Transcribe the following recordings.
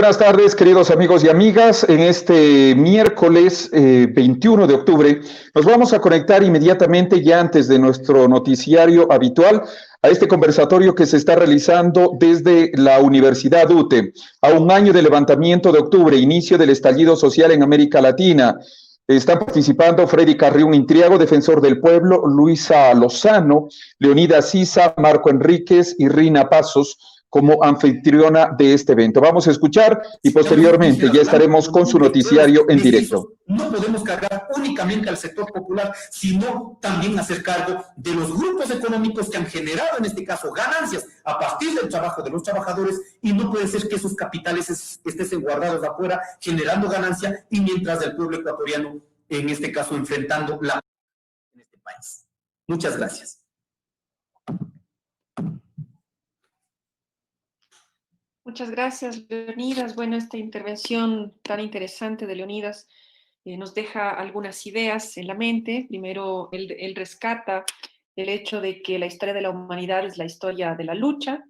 buenas tardes, queridos amigos y amigas. En este miércoles 21 de octubre nos vamos a conectar inmediatamente, ya antes de nuestro noticiario habitual, a este conversatorio que se está realizando desde la Universidad UTE, a un año del levantamiento de octubre, inicio del estallido social en América Latina. Están participando Freddy Carrión Intriago, defensor del pueblo, Luisa Lozano, Leonidas Sisa, Marco Enríquez y Rina Pasos, como anfitriona de este evento. Vamos a escuchar y posteriormente ya estaremos con su noticiario en directo. No podemos cargar únicamente al sector popular, sino también hacer cargo de los grupos económicos que han generado, en este caso, ganancias a partir del trabajo de los trabajadores, y no puede ser que esos capitales estén guardados afuera, generando ganancia, y mientras el pueblo ecuatoriano, en este caso, enfrentando la en este país. Muchas gracias. Muchas gracias, Leonidas. Bueno, esta intervención tan interesante de Leonidas nos deja algunas ideas en la mente. Primero, él rescata el hecho de que la historia de la humanidad es la historia de la lucha.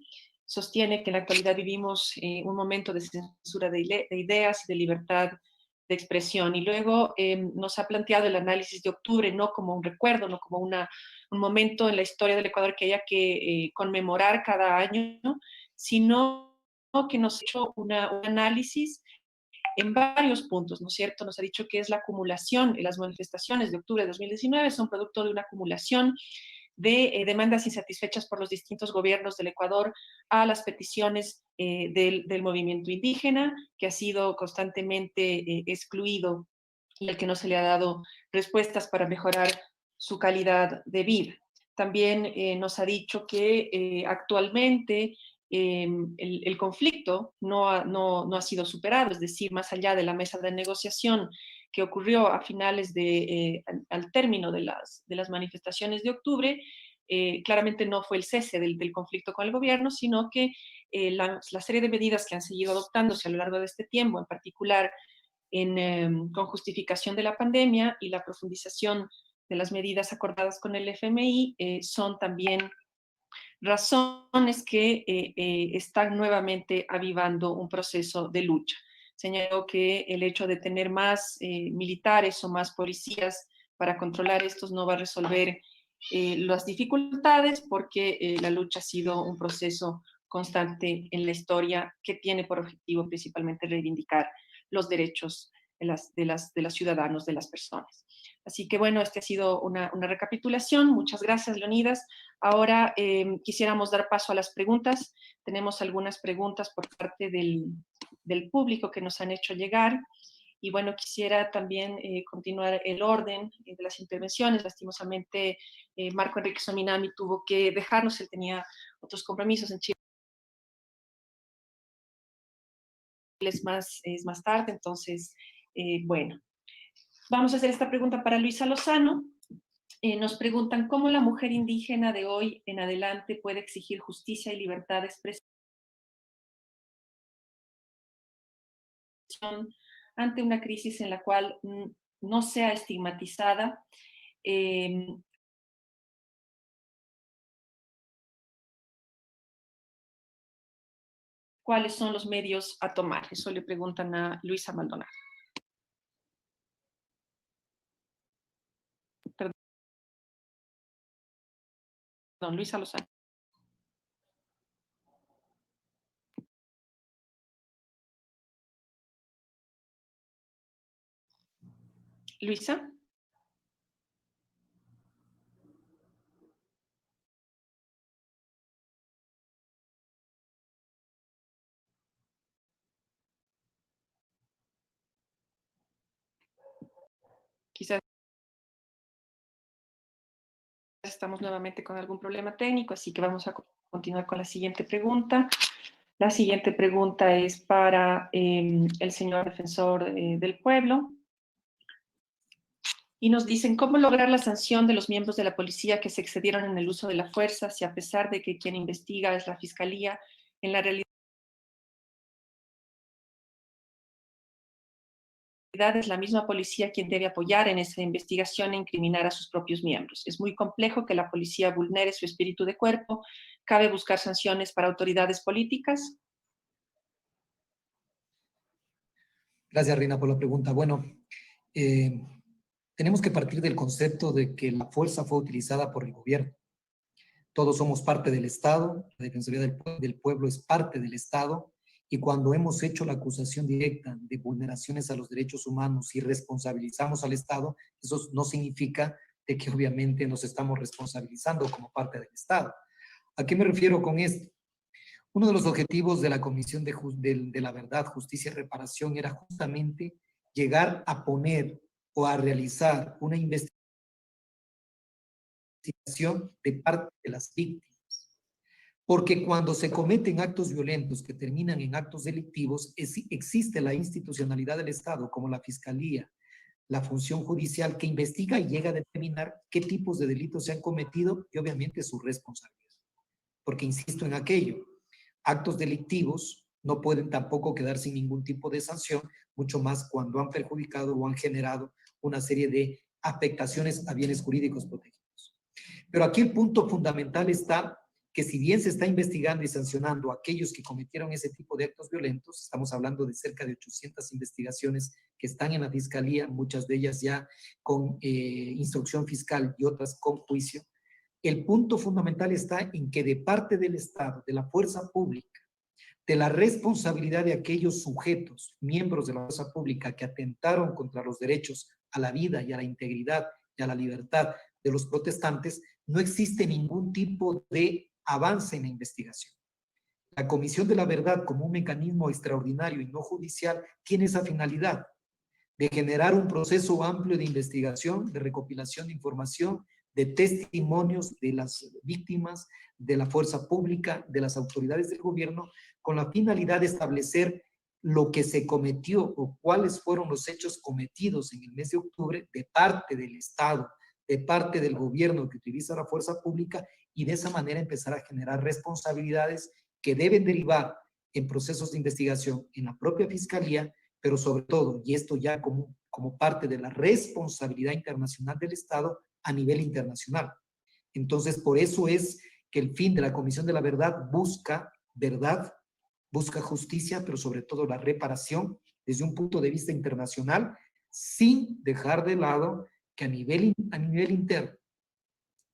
Sostiene que en la actualidad vivimos un momento de censura de ideas, de libertad de expresión. Y luego nos ha planteado el análisis de octubre no como un recuerdo, no como un momento en la historia del Ecuador que haya que conmemorar cada año, sino que nos ha hecho un análisis en varios puntos, ¿no es cierto? Nos ha dicho que es la acumulación, las manifestaciones de octubre de 2019 son producto de una acumulación de demandas insatisfechas por los distintos gobiernos del Ecuador a las peticiones del movimiento indígena, que ha sido constantemente excluido y al que no se le ha dado respuestas para mejorar su calidad de vida. También nos ha dicho que actualmente el conflicto no ha sido superado, es decir, más allá de la mesa de negociación que ocurrió a finales al término de las manifestaciones de octubre, claramente no fue el cese del conflicto con el gobierno, sino que la serie de medidas que han seguido adoptándose a lo largo de este tiempo, en particular con justificación de la pandemia y la profundización de las medidas acordadas con el FMI, son también razones que están nuevamente avivando un proceso de lucha. Señaló que el hecho de tener más militares o más policías para controlar estos no va a resolver las dificultades porque la lucha ha sido un proceso constante en la historia que tiene por objetivo principalmente reivindicar los derechos de los ciudadanos, de las personas. Así que bueno, esta ha sido una recapitulación. Muchas gracias, Leonidas. Ahora quisiéramos dar paso a las preguntas. Tenemos algunas preguntas por parte del público que nos han hecho llegar. Y bueno, quisiera también continuar el orden de las intervenciones. Lastimosamente, Marco Enrique Sominami tuvo que dejarnos, él tenía otros compromisos en Chile. Es más tarde, entonces, bueno. Vamos a hacer esta pregunta para Luisa Lozano. Nos preguntan cómo la mujer indígena de hoy en adelante puede exigir justicia y libertad de expresión ante una crisis en la cual no sea estigmatizada. ¿Cuáles son los medios a tomar? Eso le preguntan a Luisa Maldonado. Perdón, Luisa Lozano. Luisa. Quizás estamos nuevamente con algún problema técnico, así que vamos a continuar con la siguiente pregunta. La siguiente pregunta es para el señor defensor del pueblo. Y nos dicen, ¿cómo lograr la sanción de los miembros de la policía que se excedieron en el uso de la fuerza si a pesar de que quien investiga es la fiscalía, en la realidad es la misma policía quien debe apoyar en esa investigación e incriminar a sus propios miembros? Es muy complejo que la policía vulnere su espíritu de cuerpo. ¿Cabe buscar sanciones para autoridades políticas? Gracias, Reina, por la pregunta. Bueno, tenemos que partir del concepto de que la fuerza fue utilizada por el gobierno. Todos somos parte del Estado, la Defensoría del Pueblo es parte del Estado, y cuando hemos hecho la acusación directa de vulneraciones a los derechos humanos y responsabilizamos al Estado, eso no significa de que obviamente nos estamos responsabilizando como parte del Estado. ¿A qué me refiero con esto? Uno de los objetivos de la Comisión de la Verdad, Justicia y Reparación era justamente llegar a poner o a realizar una investigación de parte de las víctimas. Porque cuando se cometen actos violentos que terminan en actos delictivos, existe la institucionalidad del Estado, como la Fiscalía, la función judicial, que investiga y llega a determinar qué tipos de delitos se han cometido y obviamente su responsabilidad. Porque insisto en aquello, actos delictivos no pueden tampoco quedar sin ningún tipo de sanción, mucho más cuando han perjudicado o han generado una serie de afectaciones a bienes jurídicos protegidos. Pero aquí el punto fundamental está que si bien se está investigando y sancionando a aquellos que cometieron ese tipo de actos violentos, estamos hablando de cerca de 800 investigaciones que están en la Fiscalía, muchas de ellas ya con instrucción fiscal y otras con juicio, el punto fundamental está en que de parte del Estado, de la fuerza pública, de la responsabilidad de aquellos sujetos, miembros de la fuerza pública que atentaron contra los derechos a la vida y a la integridad y a la libertad de los protestantes, no existe ningún tipo de avance en la investigación. La Comisión de la Verdad, como un mecanismo extraordinario y no judicial, tiene esa finalidad de generar un proceso amplio de investigación, de recopilación de información, de testimonios de las víctimas, de la fuerza pública, de las autoridades del gobierno, con la finalidad de establecer lo que se cometió o cuáles fueron los hechos cometidos en el mes de octubre de parte del Estado, de parte del gobierno que utiliza la fuerza pública, y de esa manera empezar a generar responsabilidades que deben derivar en procesos de investigación en la propia Fiscalía, pero sobre todo, y esto ya como parte de la responsabilidad internacional del Estado a nivel internacional. Entonces, por eso es que el fin de la Comisión de la Verdad busca verdad, busca justicia, pero sobre todo la reparación desde un punto de vista internacional, sin dejar de lado que a nivel interno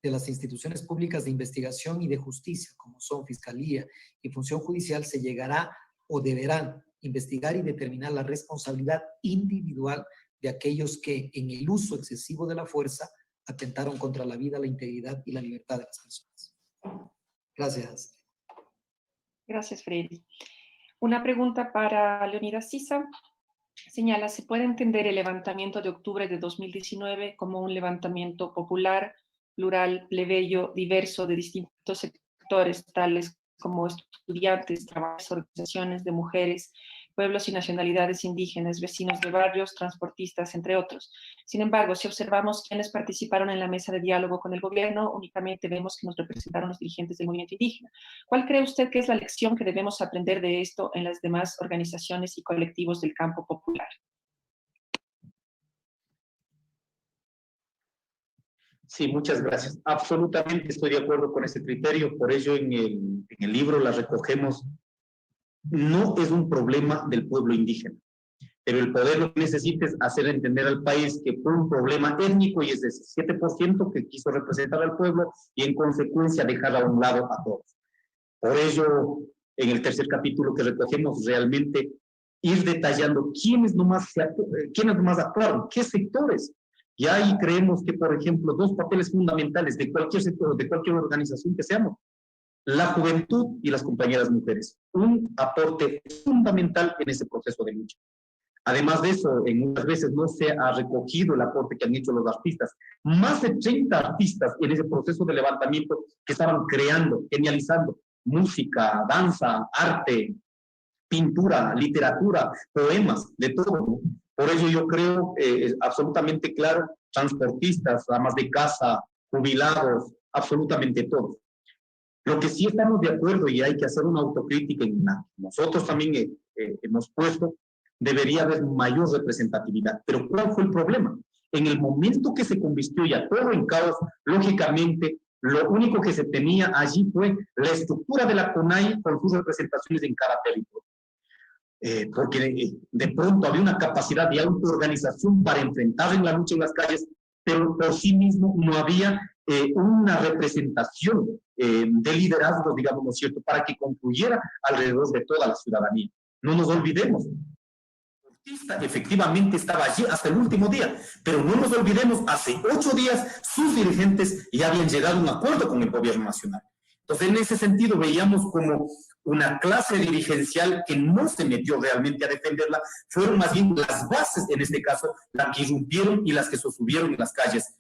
de las instituciones públicas de investigación y de justicia, como son Fiscalía y Función Judicial, se llegará o deberán investigar y determinar la responsabilidad individual de aquellos que en el uso excesivo de la fuerza atentaron contra la vida, la integridad y la libertad de las personas. Gracias. Gracias, Freddy. Una pregunta para Leonidas Sisa. Señala, ¿se puede entender el levantamiento de octubre de 2019 como un levantamiento popular, plural, plebeyo, diverso de distintos sectores, tales como estudiantes, trabajadores, organizaciones de mujeres, pueblos y nacionalidades indígenas, vecinos de barrios, transportistas, entre otros? Sin embargo, si observamos quienes participaron en la mesa de diálogo con el gobierno, únicamente vemos que nos representaron los dirigentes del movimiento indígena. ¿Cuál cree usted que es la lección que debemos aprender de esto en las demás organizaciones y colectivos del campo popular? Sí, muchas gracias. Absolutamente estoy de acuerdo con ese criterio, por ello en el libro la recogemos. No es un problema del pueblo indígena, pero el poder lo que necesita es hacer entender al país que fue un problema étnico y es de 7% que quiso representar al pueblo y en consecuencia dejar a un lado a todos. Por ello, en el tercer capítulo que recogemos realmente ir detallando quiénes nomás actuaron, qué sectores. Y ahí creemos que, por ejemplo, dos papeles fundamentales de cualquier sector, de cualquier organización que seamos, la juventud y las compañeras mujeres, un aporte fundamental en ese proceso de lucha. Además de eso, en muchas veces no se ha recogido el aporte que han hecho los artistas. Más de 30 artistas en ese proceso de levantamiento que estaban creando, genializando música, danza, arte, pintura, literatura, poemas, de todo. Por ello yo creo, es absolutamente claro, transportistas, amas de casa, jubilados, absolutamente todos. Lo que sí estamos de acuerdo y hay que hacer una autocrítica, en la que nosotros también hemos puesto, debería haber mayor representatividad. Pero ¿cuál fue el problema? En el momento que se convirtió ya todo en caos, lógicamente, lo único que se tenía allí fue la estructura de la CONAI con sus representaciones en cada territorio. porque de pronto había una capacidad de autoorganización para enfrentar en la lucha en las calles, pero por sí mismo no había una representación de liderazgo, digamos, ¿no es cierto?, para que confluyera alrededor de toda la ciudadanía. No nos olvidemos, efectivamente estaba allí hasta el último día, pero no nos olvidemos, hace 8 días sus dirigentes ya habían llegado a un acuerdo con el gobierno nacional. Entonces, en ese sentido, veíamos como una clase dirigencial que no se metió realmente a defenderla, fueron más bien las bases, en este caso, las que irrumpieron y las que sostuvieron en las calles.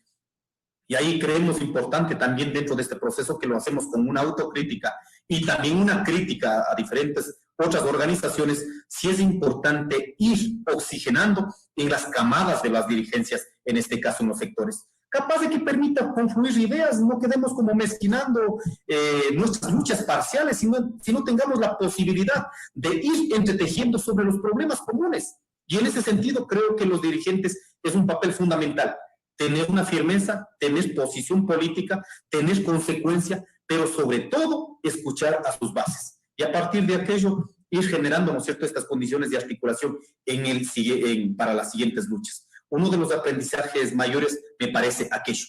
Y ahí creemos importante también dentro de este proceso que lo hacemos con una autocrítica y también una crítica a diferentes otras organizaciones, sí es importante ir oxigenando en las camadas de las dirigencias, en este caso en los sectores. Capaz de que permita confluir ideas, no quedemos como mezquinando nuestras luchas parciales, sino tengamos la posibilidad de ir entretejiendo sobre los problemas comunes. Y en ese sentido creo que los dirigentes es un papel fundamental. Tener una firmeza, tener posición política, tener consecuencia, pero sobre todo escuchar a sus bases. Y a partir de aquello ir generando, ¿no es cierto?, estas condiciones de articulación para las siguientes luchas. Uno de los aprendizajes mayores me parece aquello,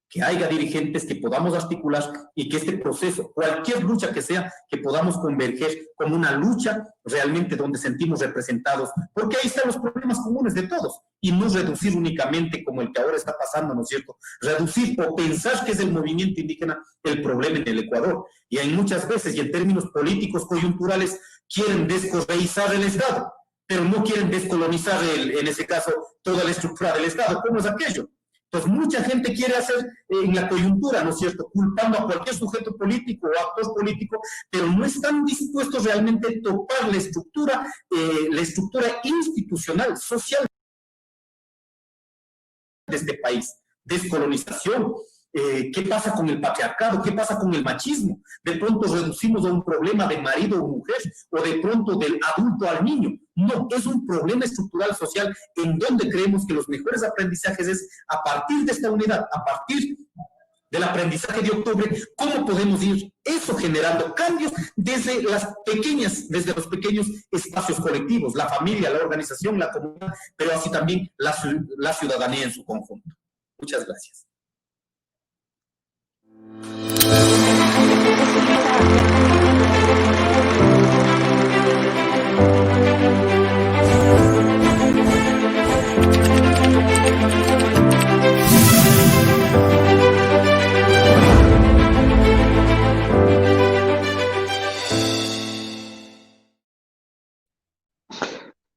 que haya dirigentes que podamos articular y que este proceso, cualquier lucha que sea, que podamos converger como una lucha realmente donde sentimos representados, porque ahí están los problemas comunes de todos, y no reducir únicamente como el que ahora está pasando, ¿no es cierto?, reducir o pensar que es el movimiento indígena el problema en el Ecuador, y hay muchas veces, y en términos políticos coyunturales, quieren descorreizar el Estado, pero no quieren descolonizar, en ese caso, toda la estructura del Estado. ¿Cómo es aquello? Entonces, mucha gente quiere hacer en la coyuntura, ¿no es cierto?, culpando a cualquier sujeto político o actor político, pero no están dispuestos realmente a topar la estructura institucional, social de este país. Descolonización. ¿Qué pasa con el patriarcado? ¿Qué pasa con el machismo? De pronto reducimos a un problema de marido o mujer, o de pronto del adulto al niño. No, es un problema estructural social en donde creemos que los mejores aprendizajes es a partir de esta unidad, a partir del aprendizaje de octubre, cómo podemos ir eso generando cambios desde los pequeños espacios colectivos, la familia, la organización, la comunidad, pero así también la ciudadanía en su conjunto. Muchas gracias.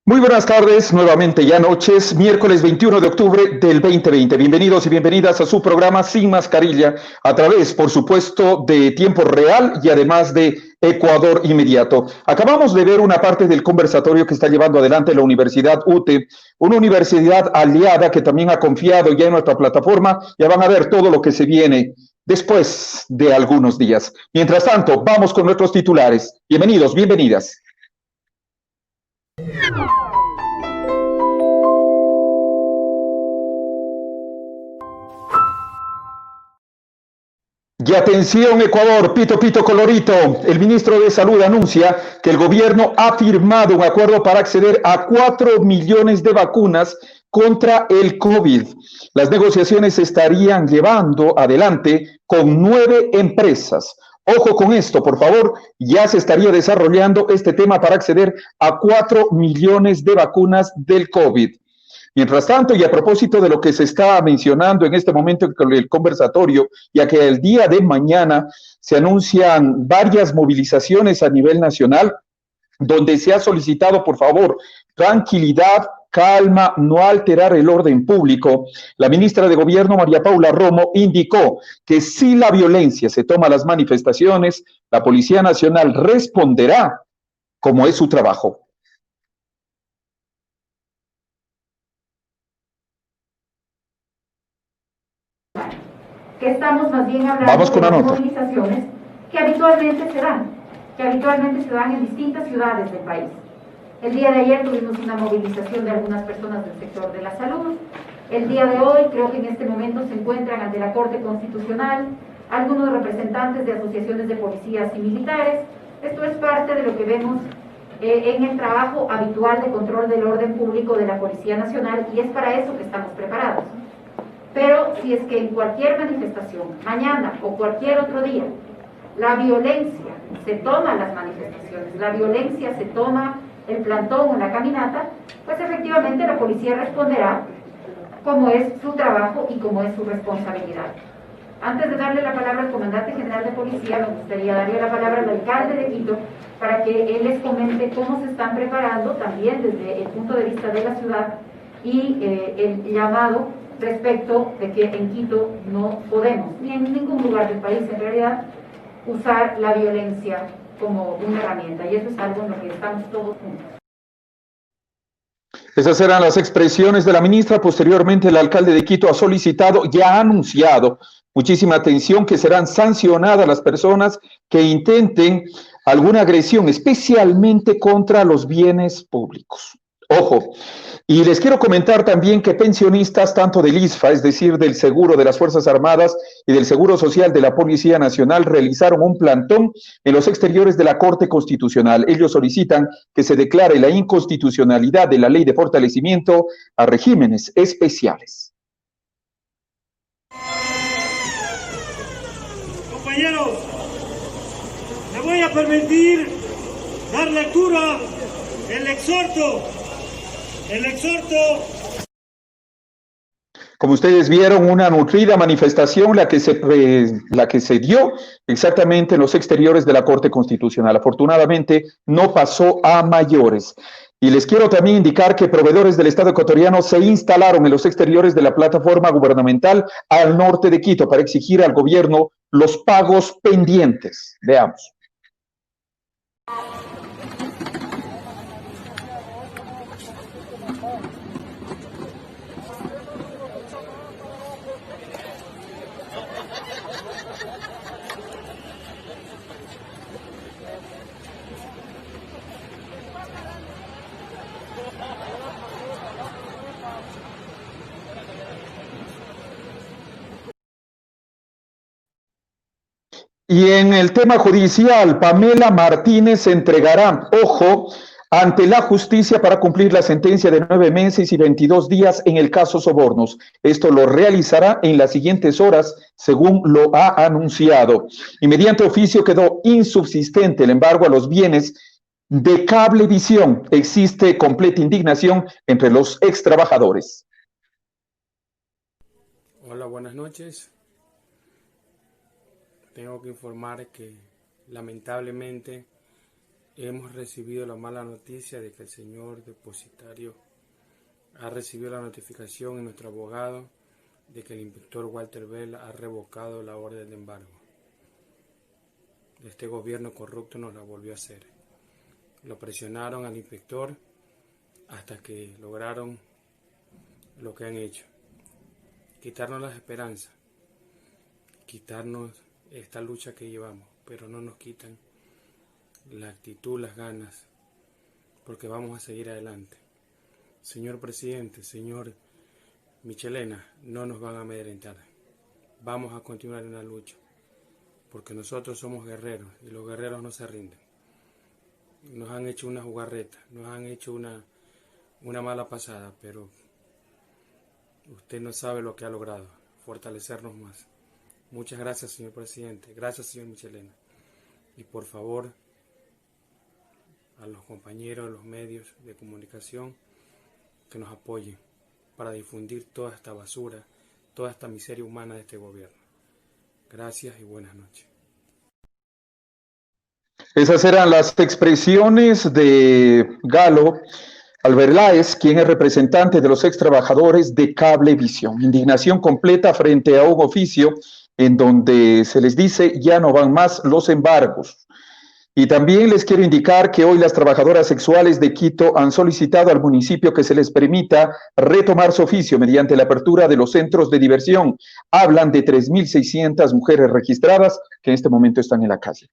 Muy buenas tardes, nuevamente ya noches, miércoles 21 de octubre del 2020. Bienvenidos y bienvenidas a su programa Sin Mascarilla, a través, por supuesto, de Tiempo Real y además de Ecuador Inmediato. Acabamos de ver una parte del conversatorio que está llevando adelante la Universidad UTE, una universidad aliada que también ha confiado ya en nuestra plataforma. Ya van a ver todo lo que se viene después de algunos días. Mientras tanto, vamos con nuestros titulares. Bienvenidos, bienvenidas. Y atención Ecuador, pito pito colorito, el ministro de Salud anuncia que el gobierno ha firmado un acuerdo para acceder a 4 millones de vacunas contra el COVID. Las negociaciones se estarían llevando adelante con 9 empresas. Ojo con esto, por favor, ya se estaría desarrollando este tema para acceder a 4 millones de vacunas del COVID. Mientras tanto, y a propósito de lo que se está mencionando en este momento con el conversatorio, ya que el día de mañana se anuncian varias movilizaciones a nivel nacional, donde se ha solicitado, por favor, tranquilidad, calma, no alterar el orden público. La ministra de Gobierno, María Paula Romo, indicó que si la violencia se toma a las manifestaciones, la Policía Nacional responderá como es su trabajo. Que estamos más bien hablando de las movilizaciones que habitualmente se dan en distintas ciudades del país. El día de ayer tuvimos una movilización de algunas personas del sector de la salud. El día de hoy creo que en este momento se encuentran ante la Corte Constitucional algunos representantes de asociaciones de policías y militares. Esto es parte de lo que vemos en el trabajo habitual de control del orden público de la Policía Nacional, y es para eso que estamos preparados. Pero si es que en cualquier manifestación, mañana o cualquier otro día, la violencia se toma las manifestaciones, la violencia se toma el plantón o la caminata, pues efectivamente la policía responderá como es su trabajo y como es su responsabilidad. Antes de darle la palabra al comandante general de policía, me gustaría darle la palabra al alcalde de Quito para que él les comente cómo se están preparando también desde el punto de vista de la ciudad y el llamado respecto de que en Quito no podemos, ni en ningún lugar del país en realidad, usar la violencia como una herramienta, y eso es algo en lo que estamos todos juntos. Esas eran las expresiones de la ministra. Posteriormente, el alcalde de Quito ha solicitado, ya ha anunciado, muchísima atención, que serán sancionadas las personas que intenten alguna agresión, especialmente contra los bienes públicos. Ojo, y les quiero comentar también que pensionistas tanto del ISFA, es decir, del Seguro de las Fuerzas Armadas y del Seguro Social de la Policía Nacional, realizaron un plantón en los exteriores de la Corte Constitucional. Ellos solicitan que se declare la inconstitucionalidad de la Ley de Fortalecimiento a Regímenes Especiales. Compañeros, me voy a permitir dar lectura el exhorto. Como ustedes vieron, una nutrida manifestación la que se dio exactamente en los exteriores de la Corte Constitucional. Afortunadamente, no pasó a mayores. Y les quiero también indicar que proveedores del Estado ecuatoriano se instalaron en los exteriores de la plataforma gubernamental al norte de Quito para exigir al gobierno los pagos pendientes. Veamos. Y en el tema judicial, Pamela Martínez se entregará, ojo, ante la justicia para cumplir la sentencia de 9 meses y 22 días en el caso Sobornos. Esto lo realizará en las siguientes horas, según lo ha anunciado. Y mediante oficio quedó insubsistente el embargo a los bienes de Cablevisión. Existe completa indignación entre los extrabajadores. Hola, buenas noches. Tengo que informar que lamentablemente hemos recibido la mala noticia de que el señor depositario ha recibido la notificación en nuestro abogado de que el inspector Walter Vela ha revocado la orden de embargo. Este gobierno corrupto nos la volvió a hacer. Lo presionaron al inspector hasta que lograron lo que han hecho. Quitarnos las esperanzas, quitarnos esta lucha que llevamos, pero no nos quitan la actitud, las ganas, porque vamos a seguir adelante. Señor presidente, señor Michelena, no nos van a amedrentar. Vamos a continuar en la lucha, porque nosotros somos guerreros y los guerreros no se rinden. Nos han hecho una jugarreta, nos han hecho una mala pasada, pero usted no sabe lo que ha logrado, fortalecernos más. Muchas gracias, señor presidente. Gracias, señor Michelena. Y por favor, a los compañeros de los medios de comunicación que nos apoyen para difundir toda esta basura, toda esta miseria humana de este gobierno. Gracias y buenas noches. Esas eran las expresiones de Galo Alberláez, quien es representante de los extrabajadores de Cablevisión. Indignación completa frente a un oficio en donde se les dice ya no van más los embargos. Y también les quiero indicar que hoy las trabajadoras sexuales de Quito han solicitado al municipio que se les permita retomar su oficio mediante la apertura de los centros de diversión. Hablan de 3.600 mujeres registradas que en este momento están en la calle.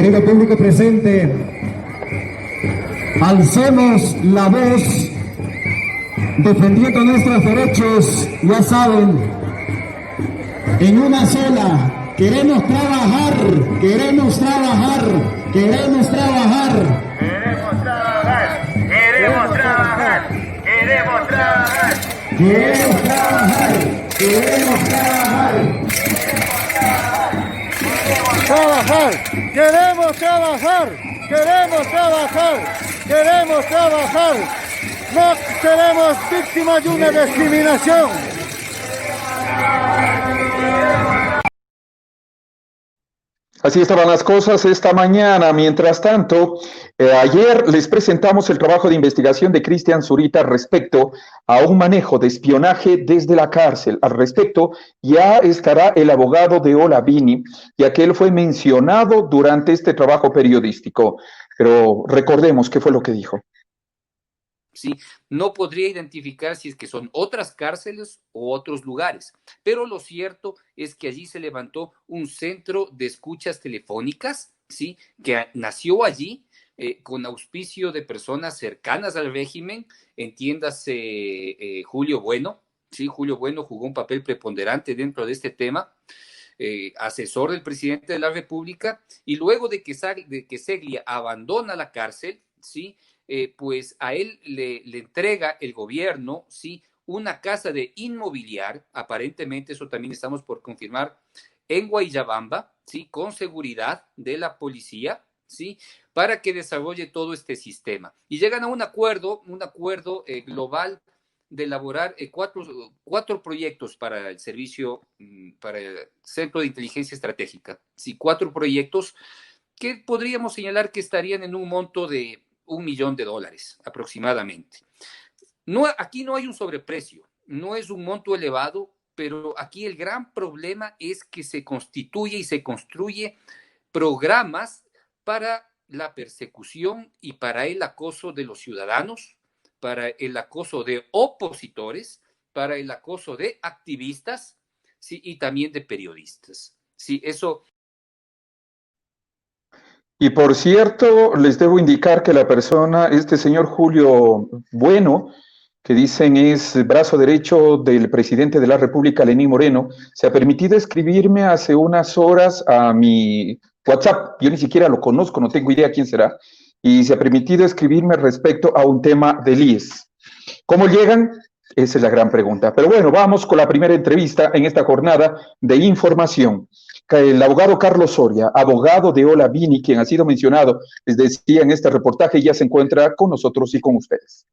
Querido público presente, alcemos la voz defendiendo nuestros derechos, ya saben, en una sola. Queremos trabajar, queremos trabajar, queremos trabajar. Queremos trabajar, queremos trabajar, queremos trabajar. Queremos trabajar, queremos trabajar. Trabajar, queremos trabajar, queremos trabajar, queremos trabajar. No seremos víctimas de una discriminación. Así estaban las cosas esta mañana. Mientras tanto, ayer les presentamos el trabajo de investigación de Cristian Zurita respecto a un manejo de espionaje desde la cárcel. Al respecto, ya estará el abogado de Olavini, ya que él fue mencionado durante este trabajo periodístico. Pero recordemos qué fue lo que dijo. ¿Sí? No podría identificar si es que son otras cárceles o otros lugares, pero lo cierto es que allí se levantó un centro de escuchas telefónicas, ¿sí? Que nació allí con auspicio de personas cercanas al régimen, entiéndase Julio Bueno, ¿sí? Julio Bueno jugó un papel preponderante dentro de este tema, asesor del presidente de la República, y luego de que Seglia abandona la cárcel, ¿sí? Pues a él le entrega el gobierno, ¿sí? Una casa de inmobiliar, aparentemente eso también estamos por confirmar, en Guayllabamba, ¿sí? Con seguridad de la policía, ¿sí? Para que desarrolle todo este sistema. Y llegan a un acuerdo global de elaborar cuatro proyectos para el servicio, para el Centro de Inteligencia Estratégica, ¿sí? 4 proyectos que podríamos señalar que estarían en un monto de $1 millón aproximadamente. Aquí no hay un sobreprecio, no es un monto elevado, pero aquí el gran problema es que se constituye y se construye programas para la persecución y para el acoso de los ciudadanos, para el acoso de opositores, para el acoso de activistas, ¿sí? Y también de periodistas. Sí, eso. Y por cierto, les debo indicar que la persona, este señor Julio Bueno, que dicen es brazo derecho del presidente de la República, Lenín Moreno, se ha permitido escribirme hace unas horas a mi WhatsApp. Yo ni siquiera lo conozco, no tengo idea quién será. Y se ha permitido escribirme respecto a un tema del IES. ¿Cómo llegan? Esa es la gran pregunta. Pero bueno, vamos con la primera entrevista en esta jornada de información. El abogado Carlos Soria, abogado de Olavini, quien ha sido mencionado, les decía en este reportaje, ya se encuentra con nosotros y con ustedes.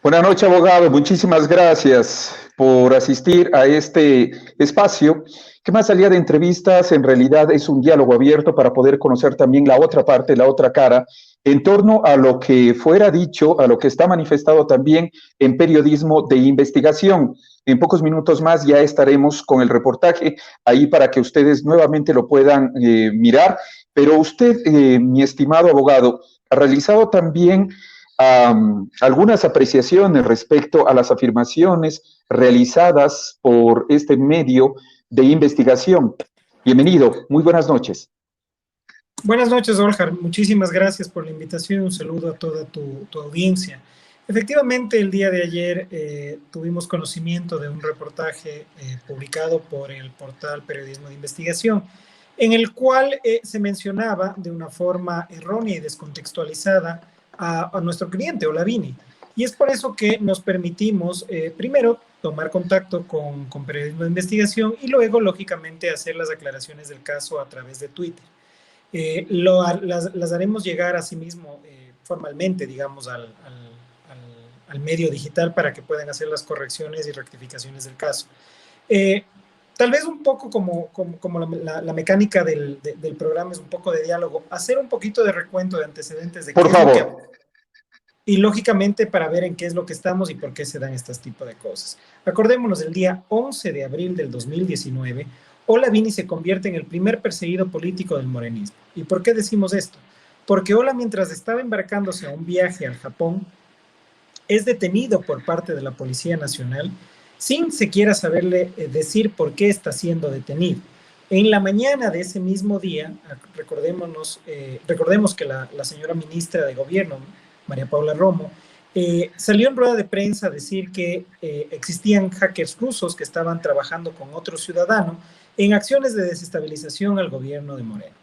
Buenas noches, abogado. Muchísimas gracias por asistir a este espacio, que más allá de entrevistas, en realidad es un diálogo abierto para poder conocer también la otra parte, la otra cara, en torno a lo que fuera dicho, a lo que está manifestado también en periodismo de investigación. En pocos minutos más ya estaremos con el reportaje ahí para que ustedes nuevamente lo puedan mirar. Pero usted, mi estimado abogado, ha realizado también algunas apreciaciones respecto a las afirmaciones realizadas por este medio de investigación. Bienvenido, muy buenas noches. Buenas noches, Oljar. Muchísimas gracias por la invitación. Un saludo a toda tu audiencia. Efectivamente, el día de ayer tuvimos conocimiento de un reportaje publicado por el portal Periodismo de Investigación, en el cual se mencionaba de una forma errónea y descontextualizada a nuestro cliente, Olavini. Y es por eso que nos permitimos, primero, tomar contacto con Periodismo de Investigación y luego, lógicamente, hacer las aclaraciones del caso a través de Twitter. Las haremos llegar a sí mismo formalmente, digamos, al medio digital para que puedan hacer las correcciones y rectificaciones del caso. Tal vez un poco como la mecánica del programa es un poco de diálogo, hacer un poquito de recuento de antecedentes de por favor. Y lógicamente para ver en qué es lo que estamos y por qué se dan este tipo de cosas. Acordémonos, el día 11 de abril del 2019, Olavini se convierte en el primer perseguido político del morenismo. ¿Y por qué decimos esto? Porque Ola, mientras estaba embarcándose a un viaje al Japón, es detenido por parte de la Policía Nacional sin siquiera saberle decir por qué está siendo detenido. En la mañana de ese mismo día, recordemos que la señora ministra de Gobierno, María Paula Romo, salió en rueda de prensa a decir que existían hackers rusos que estaban trabajando con otro ciudadano en acciones de desestabilización al gobierno de Moreno.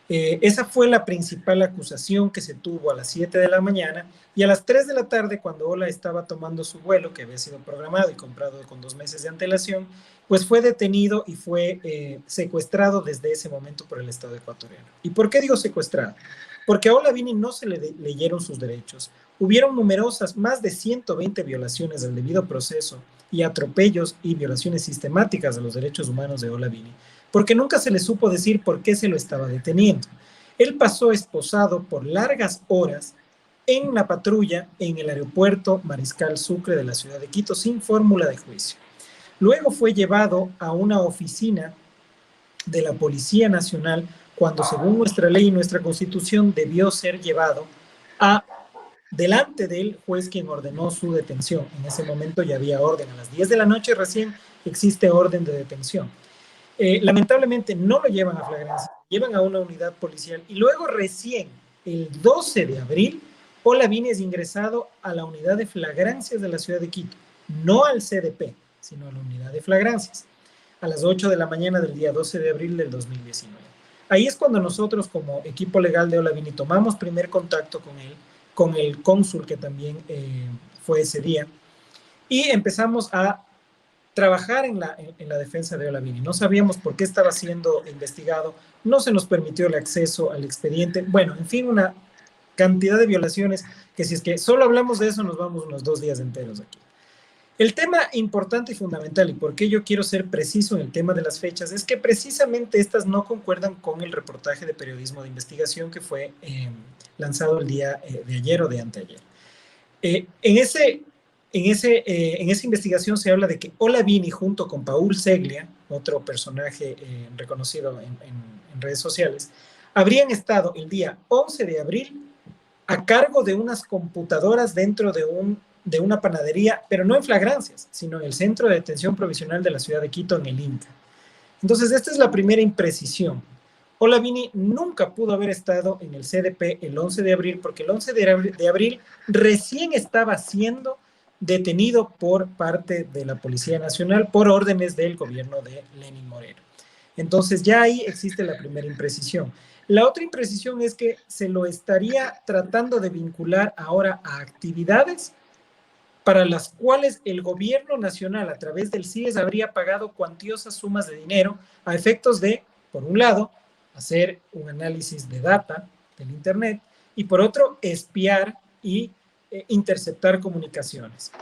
Esa fue la principal acusación que se tuvo a las 7 de la mañana, y a las 3 de la tarde, cuando Ola estaba tomando su vuelo, que había sido programado y comprado con 2 meses de antelación, pues fue detenido y fue secuestrado desde ese momento por el Estado ecuatoriano. ¿Y por qué digo secuestrado? Porque a Ola Vini no se le leyeron sus derechos. Hubieron numerosas, más de 120 violaciones del debido proceso y atropellos y violaciones sistemáticas de los derechos humanos de Ola Vini, porque nunca se le supo decir por qué se lo estaba deteniendo. Él pasó esposado por largas horas en la patrulla en el aeropuerto Mariscal Sucre de la ciudad de Quito sin fórmula de juicio. Luego fue llevado a una oficina de la Policía Nacional cuando, según nuestra ley y nuestra Constitución, debió ser llevado delante del juez quien ordenó su detención. En ese momento ya había orden. A las 10 de la noche recién existe orden de detención. Lamentablemente no lo llevan a flagrancia, llevan a una unidad policial y luego recién el 12 de abril Ola Vini es ingresado a la unidad de flagrancias de la ciudad de Quito, no al CDP, sino a la unidad de flagrancias, a las 8 de la mañana del día 12 de abril del 2019. Ahí es cuando nosotros, como equipo legal de Ola Vini, tomamos primer contacto con él, con el cónsul que también fue ese día, y empezamos a trabajar en la defensa de Ola Vini. No sabíamos por qué estaba siendo investigado, no se nos permitió el acceso al expediente, bueno, en fin, una cantidad de violaciones que, si es que solo hablamos de eso, nos vamos unos 2 días enteros aquí. El tema importante y fundamental, y por qué yo quiero ser preciso en el tema de las fechas, es que precisamente estas no concuerdan con el reportaje de periodismo de investigación que fue lanzado el día de ayer o de anteayer. En esa investigación se habla de que Ola Vini, junto con Paul Seglia, otro personaje reconocido en redes sociales, habrían estado el día 11 de abril a cargo de unas computadoras dentro de una panadería, pero no en flagrancias, sino en el Centro de Detención Provisional de la ciudad de Quito, en el Inca. Entonces, esta es la primera imprecisión. Ola Vini nunca pudo haber estado en el CDP el 11 de abril, porque el 11 de abril recién estaba siendo detenido por parte de la Policía Nacional por órdenes del gobierno de Lenín Moreno. Entonces, ya ahí existe la primera imprecisión. La otra imprecisión es que se lo estaría tratando de vincular ahora a actividades para las cuales el gobierno nacional, a través del CIES, habría pagado cuantiosas sumas de dinero a efectos de, por un lado, hacer un análisis de data del Internet y, por otro, espiar y interceptar comunicaciones.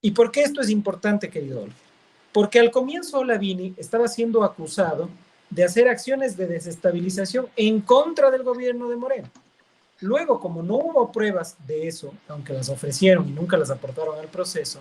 ¿Y por qué esto es importante, querido Olga? Porque al comienzo Ola Vini estaba siendo acusado de hacer acciones de desestabilización en contra del gobierno de Moreno. Luego, como no hubo pruebas de eso, aunque las ofrecieron y nunca las aportaron al proceso,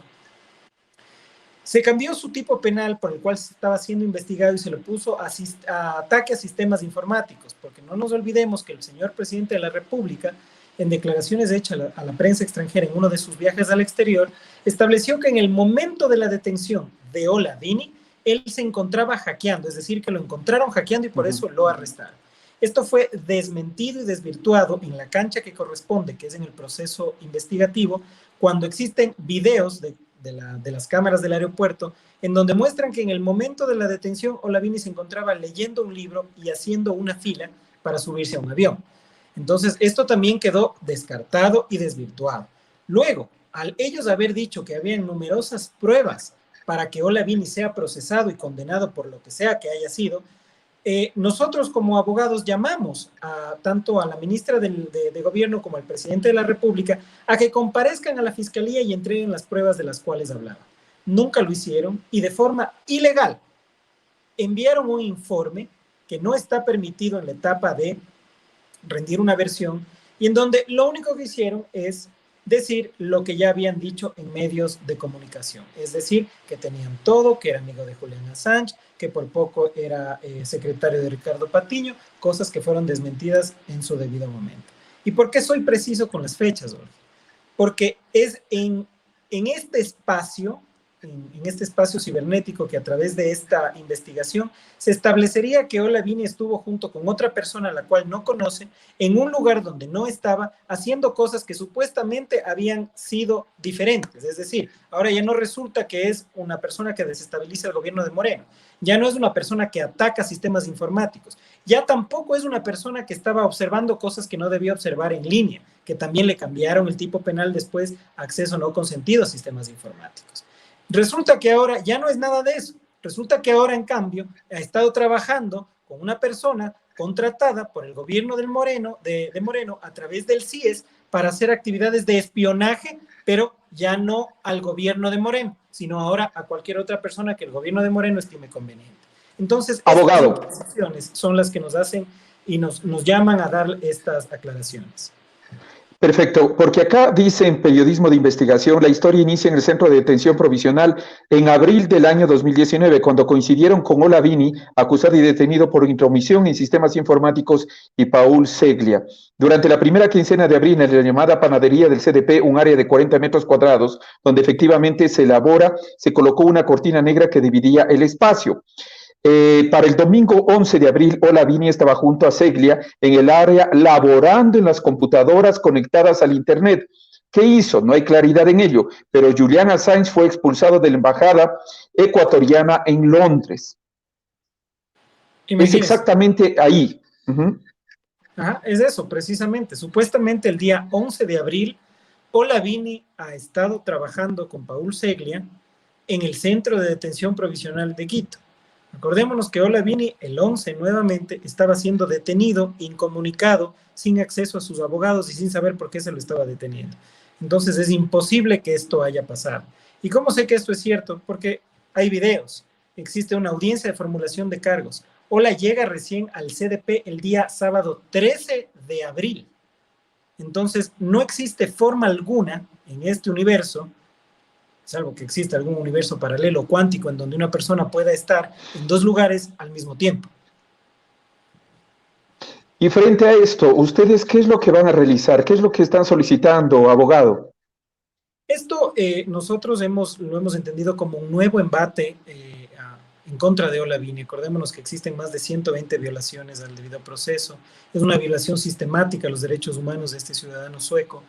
se cambió su tipo penal por el cual se estaba siendo investigado y se le puso a ataque a sistemas informáticos, porque no nos olvidemos que el señor presidente de la República, en declaraciones hechas a la prensa extranjera en uno de sus viajes al exterior, estableció que en el momento de la detención de Ola Vini, él se encontraba hackeando, es decir, que lo encontraron hackeando y por eso lo arrestaron. Esto fue desmentido y desvirtuado en la cancha que corresponde, que es en el proceso investigativo, cuando existen videos de las cámaras del aeropuerto, en donde muestran que en el momento de la detención, Ola Vini se encontraba leyendo un libro y haciendo una fila para subirse a un avión. Entonces, esto también quedó descartado y desvirtuado. Luego, al ellos haber dicho que había numerosas pruebas para que Ola Vini sea procesado y condenado por lo que sea que haya sido, nosotros como abogados llamamos tanto a la ministra de Gobierno como al presidente de la República a que comparezcan a la Fiscalía y entreguen las pruebas de las cuales hablaba. Nunca lo hicieron y de forma ilegal enviaron un informe que no está permitido en la etapa de rendir una versión y en donde lo único que hicieron es decir lo que ya habían dicho en medios de comunicación, es decir, que tenían todo, que era amigo de Julian Assange, que por poco era secretario de Ricardo Patiño, cosas que fueron desmentidas en su debido momento. ¿Y por qué soy preciso con las fechas, Olga? porque es en este espacio, en este espacio cibernético, que a través de esta investigación se establecería que Olavini estuvo junto con otra persona a la cual no conoce, en un lugar donde no estaba, haciendo cosas que supuestamente habían sido diferentes. Es decir, ahora ya no resulta que es una persona que desestabiliza el gobierno de Moreno, ya no es una persona que ataca sistemas informáticos, ya tampoco es una persona que estaba observando cosas que no debía observar en línea, que también le cambiaron el tipo penal después, acceso no consentido a sistemas informáticos. Resulta que ahora ya no es nada de eso. Resulta que ahora, en cambio, ha estado trabajando con una persona contratada por el gobierno de Moreno a través del CIES para hacer actividades de espionaje, pero ya no al gobierno de Moreno, sino ahora a cualquier otra persona que el gobierno de Moreno estime conveniente. Entonces, abogado, estas decisiones son las que nos hacen y nos llaman a dar estas aclaraciones. Perfecto, porque acá dice en Periodismo de Investigación, la historia inicia en el Centro de Detención Provisional en abril del año 2019, cuando coincidieron con Olavini, acusado y detenido por intromisión en sistemas informáticos, y Paul Seglia. Durante la primera quincena de abril, en la llamada panadería del CDP, un área de 40 metros cuadrados, donde efectivamente se colocó una cortina negra que dividía el espacio. Para el domingo 11 de abril, Olavini estaba junto a Seglia en el área laborando en las computadoras conectadas al Internet. ¿Qué hizo? No hay claridad en ello, pero Julian Assange fue expulsado de la embajada ecuatoriana en Londres. Es exactamente ahí. Ajá, es eso, precisamente. Supuestamente el día 11 de abril, Olavini ha estado trabajando con Paul Seglia en el Centro de Detención Provisional de Quito. Acordémonos que Olavini el 11 nuevamente estaba siendo detenido, incomunicado, sin acceso a sus abogados y sin saber por qué se lo estaba deteniendo. Entonces es imposible que esto haya pasado. ¿Y cómo sé que esto es cierto? Porque hay videos, existe una audiencia de formulación de cargos. Ola llega recién al CDP el día sábado 13 de abril. Entonces no existe forma alguna en este universo, salvo que exista algún universo paralelo cuántico en donde una persona pueda estar en dos lugares al mismo tiempo. Y frente a esto, ¿ustedes qué es lo que van a realizar? ¿Qué es lo que están solicitando, abogado? Esto nosotros lo hemos entendido como un nuevo embate en contra de Olavini. Acordémonos que existen más de 120 violaciones al debido proceso. Es una violación sistemática a los derechos humanos de este ciudadano sueco.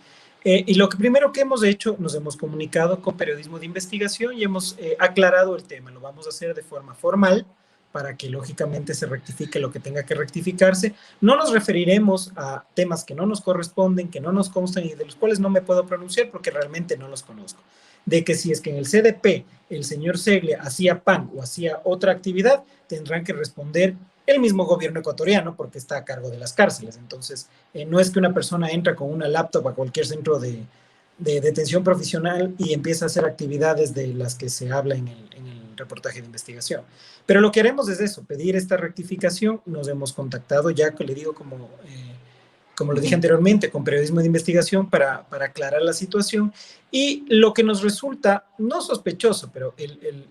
Y lo primero que hemos hecho, nos hemos comunicado con Periodismo de Investigación y hemos aclarado el tema. Lo vamos a hacer de forma formal para que lógicamente se rectifique lo que tenga que rectificarse. No nos referiremos a temas que no nos corresponden, que no nos constan y de los cuales no me puedo pronunciar porque realmente no los conozco. De que si es que en el CDP el señor Seglia hacía PAN o hacía otra actividad, tendrán que responder el mismo gobierno ecuatoriano porque está a cargo de las cárceles. Entonces, no es que una persona entra con una laptop a cualquier centro de detención provisional y empieza a hacer actividades de las que se habla en el reportaje de investigación. Pero lo que haremos es eso, pedir esta rectificación. Nos hemos contactado ya, que le digo, como lo dije anteriormente, con Periodismo de Investigación para aclarar la situación. Y lo que nos resulta, no sospechoso, pero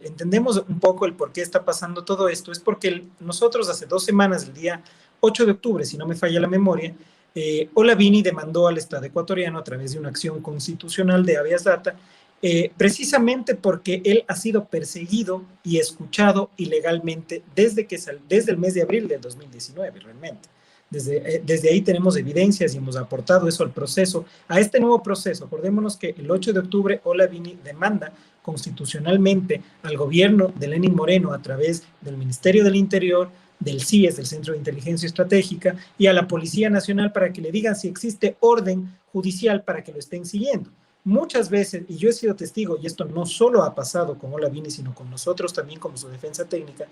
entendemos un poco el por qué está pasando todo esto, es porque nosotros hace 2 semanas, el día 8 de octubre, si no me falla la memoria, Olavini demandó al Estado ecuatoriano a través de una acción constitucional de habeas data, precisamente porque él ha sido perseguido y escuchado ilegalmente desde el mes de abril del 2019, realmente. Desde ahí tenemos evidencias y hemos aportado eso al proceso, a este nuevo proceso. Acordémonos que el 8 de octubre Olavini demanda constitucionalmente al gobierno de Lenín Moreno a través del Ministerio del Interior, del CIES, del Centro de Inteligencia Estratégica, y a la Policía Nacional para que le digan si existe orden judicial para que lo estén siguiendo. Muchas veces, y yo he sido testigo, y esto no solo ha pasado con Olavini, sino con nosotros también como su defensa técnica,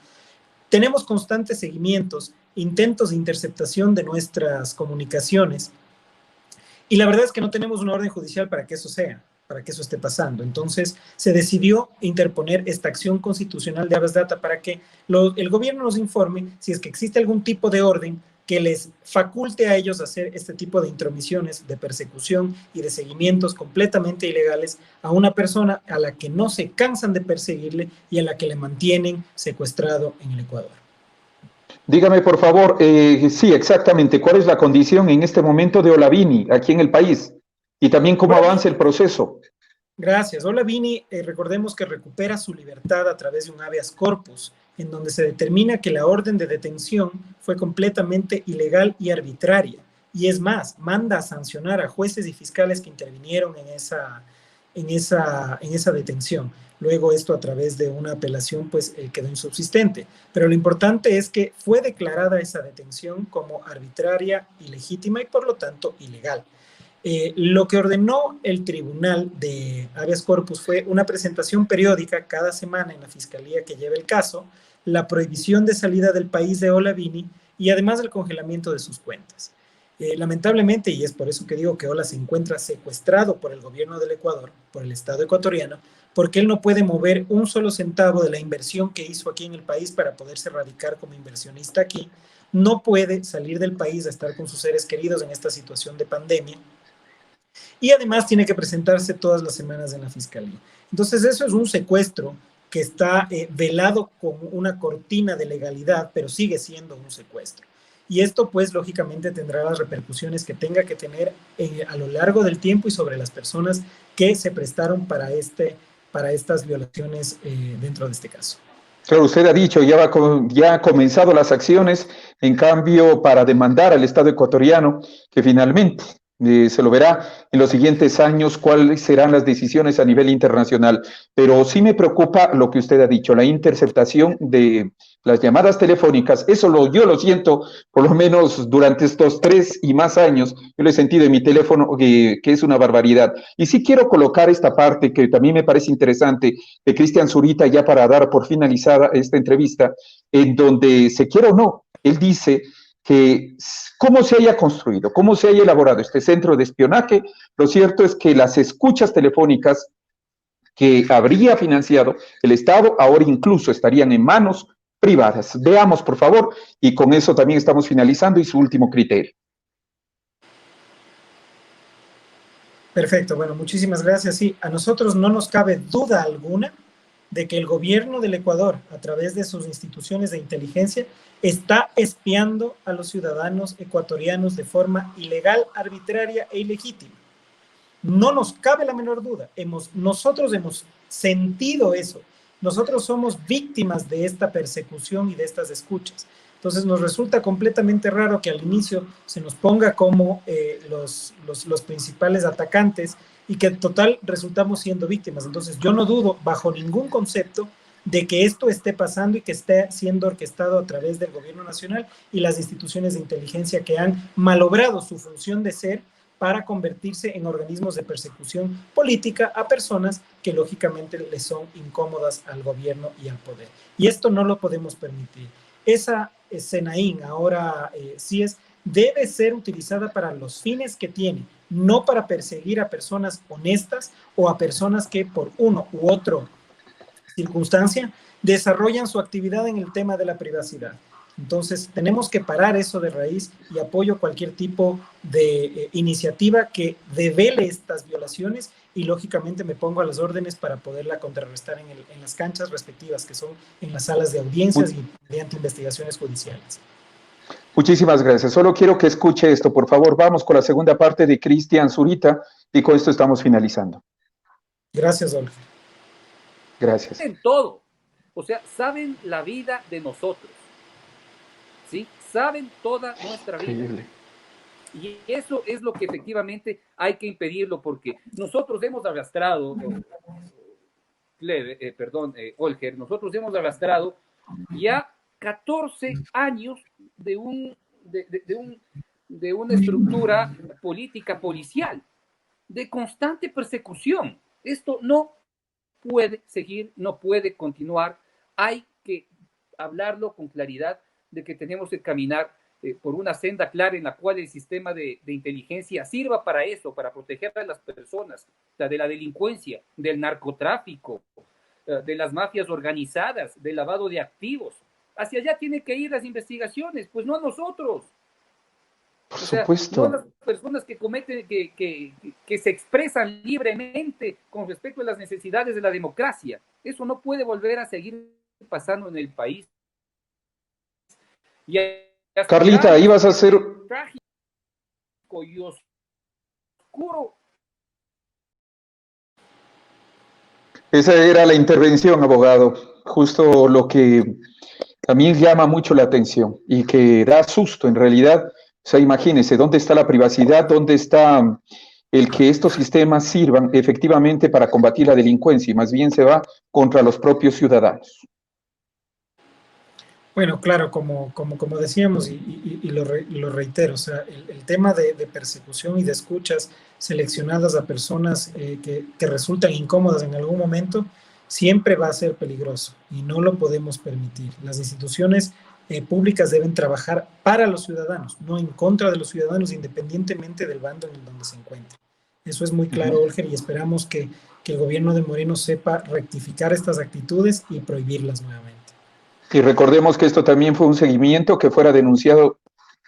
tenemos constantes seguimientos, intentos de interceptación de nuestras comunicaciones, y la verdad es que no tenemos una orden judicial para que eso esté pasando. Entonces se decidió interponer esta acción constitucional de habeas data para que el gobierno nos informe si es que existe algún tipo de orden que les faculte a ellos hacer este tipo de intromisiones, de persecución y de seguimientos completamente ilegales a una persona a la que no se cansan de perseguirle y a la que le mantienen secuestrado en el Ecuador. Dígame, por favor, sí, exactamente, ¿cuál es la condición en este momento de Olavini aquí en el país? y también cómo avanza el proceso. Gracias. Olavini, recordemos que recupera su libertad a través de un habeas corpus, en donde se determina que la orden de detención fue completamente ilegal y arbitraria. Y es más, manda a sancionar a jueces y fiscales que intervinieron en esa detención. Luego esto a través de una apelación pues quedó insubsistente. Pero lo importante es que fue declarada esa detención como arbitraria, ilegítima y por lo tanto ilegal. Lo que ordenó el tribunal de habeas corpus fue una presentación periódica cada semana en la fiscalía que lleva el caso, la prohibición de salida del país de Olavini y además el congelamiento de sus cuentas. Lamentablemente, y es por eso que digo que Ola se encuentra secuestrado por el gobierno del Ecuador, por el Estado ecuatoriano, porque él no puede mover un solo centavo de la inversión que hizo aquí en el país para poderse radicar como inversionista aquí, no puede salir del país a estar con sus seres queridos en esta situación de pandemia, y además tiene que presentarse todas las semanas en la fiscalía. Entonces eso es un secuestro que está velado con una cortina de legalidad, pero sigue siendo un secuestro. Y esto pues lógicamente tendrá las repercusiones que tenga que tener a lo largo del tiempo y sobre las personas que se prestaron para estas violaciones dentro de este caso. Claro, usted ha dicho, ya ha comenzado las acciones, en cambio, para demandar al Estado ecuatoriano, que finalmente se lo verá en los siguientes años cuáles serán las decisiones a nivel internacional. Pero sí me preocupa lo que usted ha dicho, la interceptación de las llamadas telefónicas. Eso yo lo siento, por lo menos durante estos 3 y más años, yo lo he sentido en mi teléfono, que es una barbaridad. Y sí quiero colocar esta parte que también me parece interesante de Cristian Zurita, ya para dar por finalizada esta entrevista, en donde, se quiera o no, él dice que cómo se haya construido, cómo se haya elaborado este centro de espionaje, lo cierto es que las escuchas telefónicas que habría financiado el Estado ahora incluso estarían en manos privadas. Veamos, por favor, y con eso también estamos finalizando, y su último criterio. Perfecto, bueno, muchísimas gracias. Sí, a nosotros no nos cabe duda alguna de que el gobierno del Ecuador, a través de sus instituciones de inteligencia, está espiando a los ciudadanos ecuatorianos de forma ilegal, arbitraria e ilegítima. No nos cabe la menor duda. Nosotros hemos sentido eso. Nosotros somos víctimas de esta persecución y de estas escuchas. Entonces nos resulta completamente raro que al inicio se nos ponga como los principales atacantes y que en total resultamos siendo víctimas. Entonces yo no dudo bajo ningún concepto de que esto esté pasando y que esté siendo orquestado a través del gobierno nacional y las instituciones de inteligencia que han malogrado su función de ser para convertirse en organismos de persecución política a personas que lógicamente les son incómodas al gobierno y al poder. Y esto no lo podemos permitir. Esa SENAIN, ahora CIES, debe ser utilizada para los fines que tiene, no para perseguir a personas honestas o a personas que por uno u otro circunstancia desarrollan su actividad en el tema de la privacidad. Entonces, tenemos que parar eso de raíz y apoyo cualquier tipo de iniciativa que devele estas violaciones y, lógicamente, me pongo a las órdenes para poderla contrarrestar en las canchas respectivas, que son en las salas de audiencias y mediante investigaciones judiciales. Muchísimas gracias. Solo quiero que escuche esto, por favor. Vamos con la segunda parte de Cristian Zurita y con esto estamos finalizando. Gracias, Olga. Gracias. Saben todo. O sea, saben la vida de nosotros. ¿Sí? Saben toda nuestra vida. Increíble. Y eso es lo que efectivamente hay que impedirlo, porque nosotros hemos arrastrado, Olger, nosotros hemos arrastrado ya 14 años de una estructura política policial, de constante persecución. Esto no puede seguir, no puede continuar. Hay que hablarlo con claridad de que tenemos que caminar por una senda clara en la cual el sistema de inteligencia sirva para eso, para proteger a las personas de la delincuencia, del narcotráfico, de las mafias organizadas, del lavado de activos. Hacia allá tienen que ir las investigaciones, pues no a nosotros. Por supuesto. No a las personas que cometen, que se expresan libremente con respecto a las necesidades de la democracia. Eso no puede volver a seguir pasando en el país. Y Carlita, ibas a hacer... Trágico y oscuro Esa era la intervención, abogado, justo lo que también llama mucho la atención y que da susto en realidad. O sea, imagínense, ¿dónde está la privacidad? ¿Dónde está el que estos sistemas sirvan efectivamente para combatir la delincuencia? Y más bien se va contra los propios ciudadanos. Bueno, claro, como decíamos y lo reitero, o sea, el tema de persecución y de escuchas seleccionadas a personas que resultan incómodas en algún momento, siempre va a ser peligroso y no lo podemos permitir. Las instituciones públicas deben trabajar para los ciudadanos, no en contra de los ciudadanos, independientemente del bando en donde se encuentren. Eso es muy claro, Olger, y esperamos que el gobierno de Moreno sepa rectificar estas actitudes y prohibirlas nuevamente. Y recordemos que esto también fue un seguimiento que fuera denunciado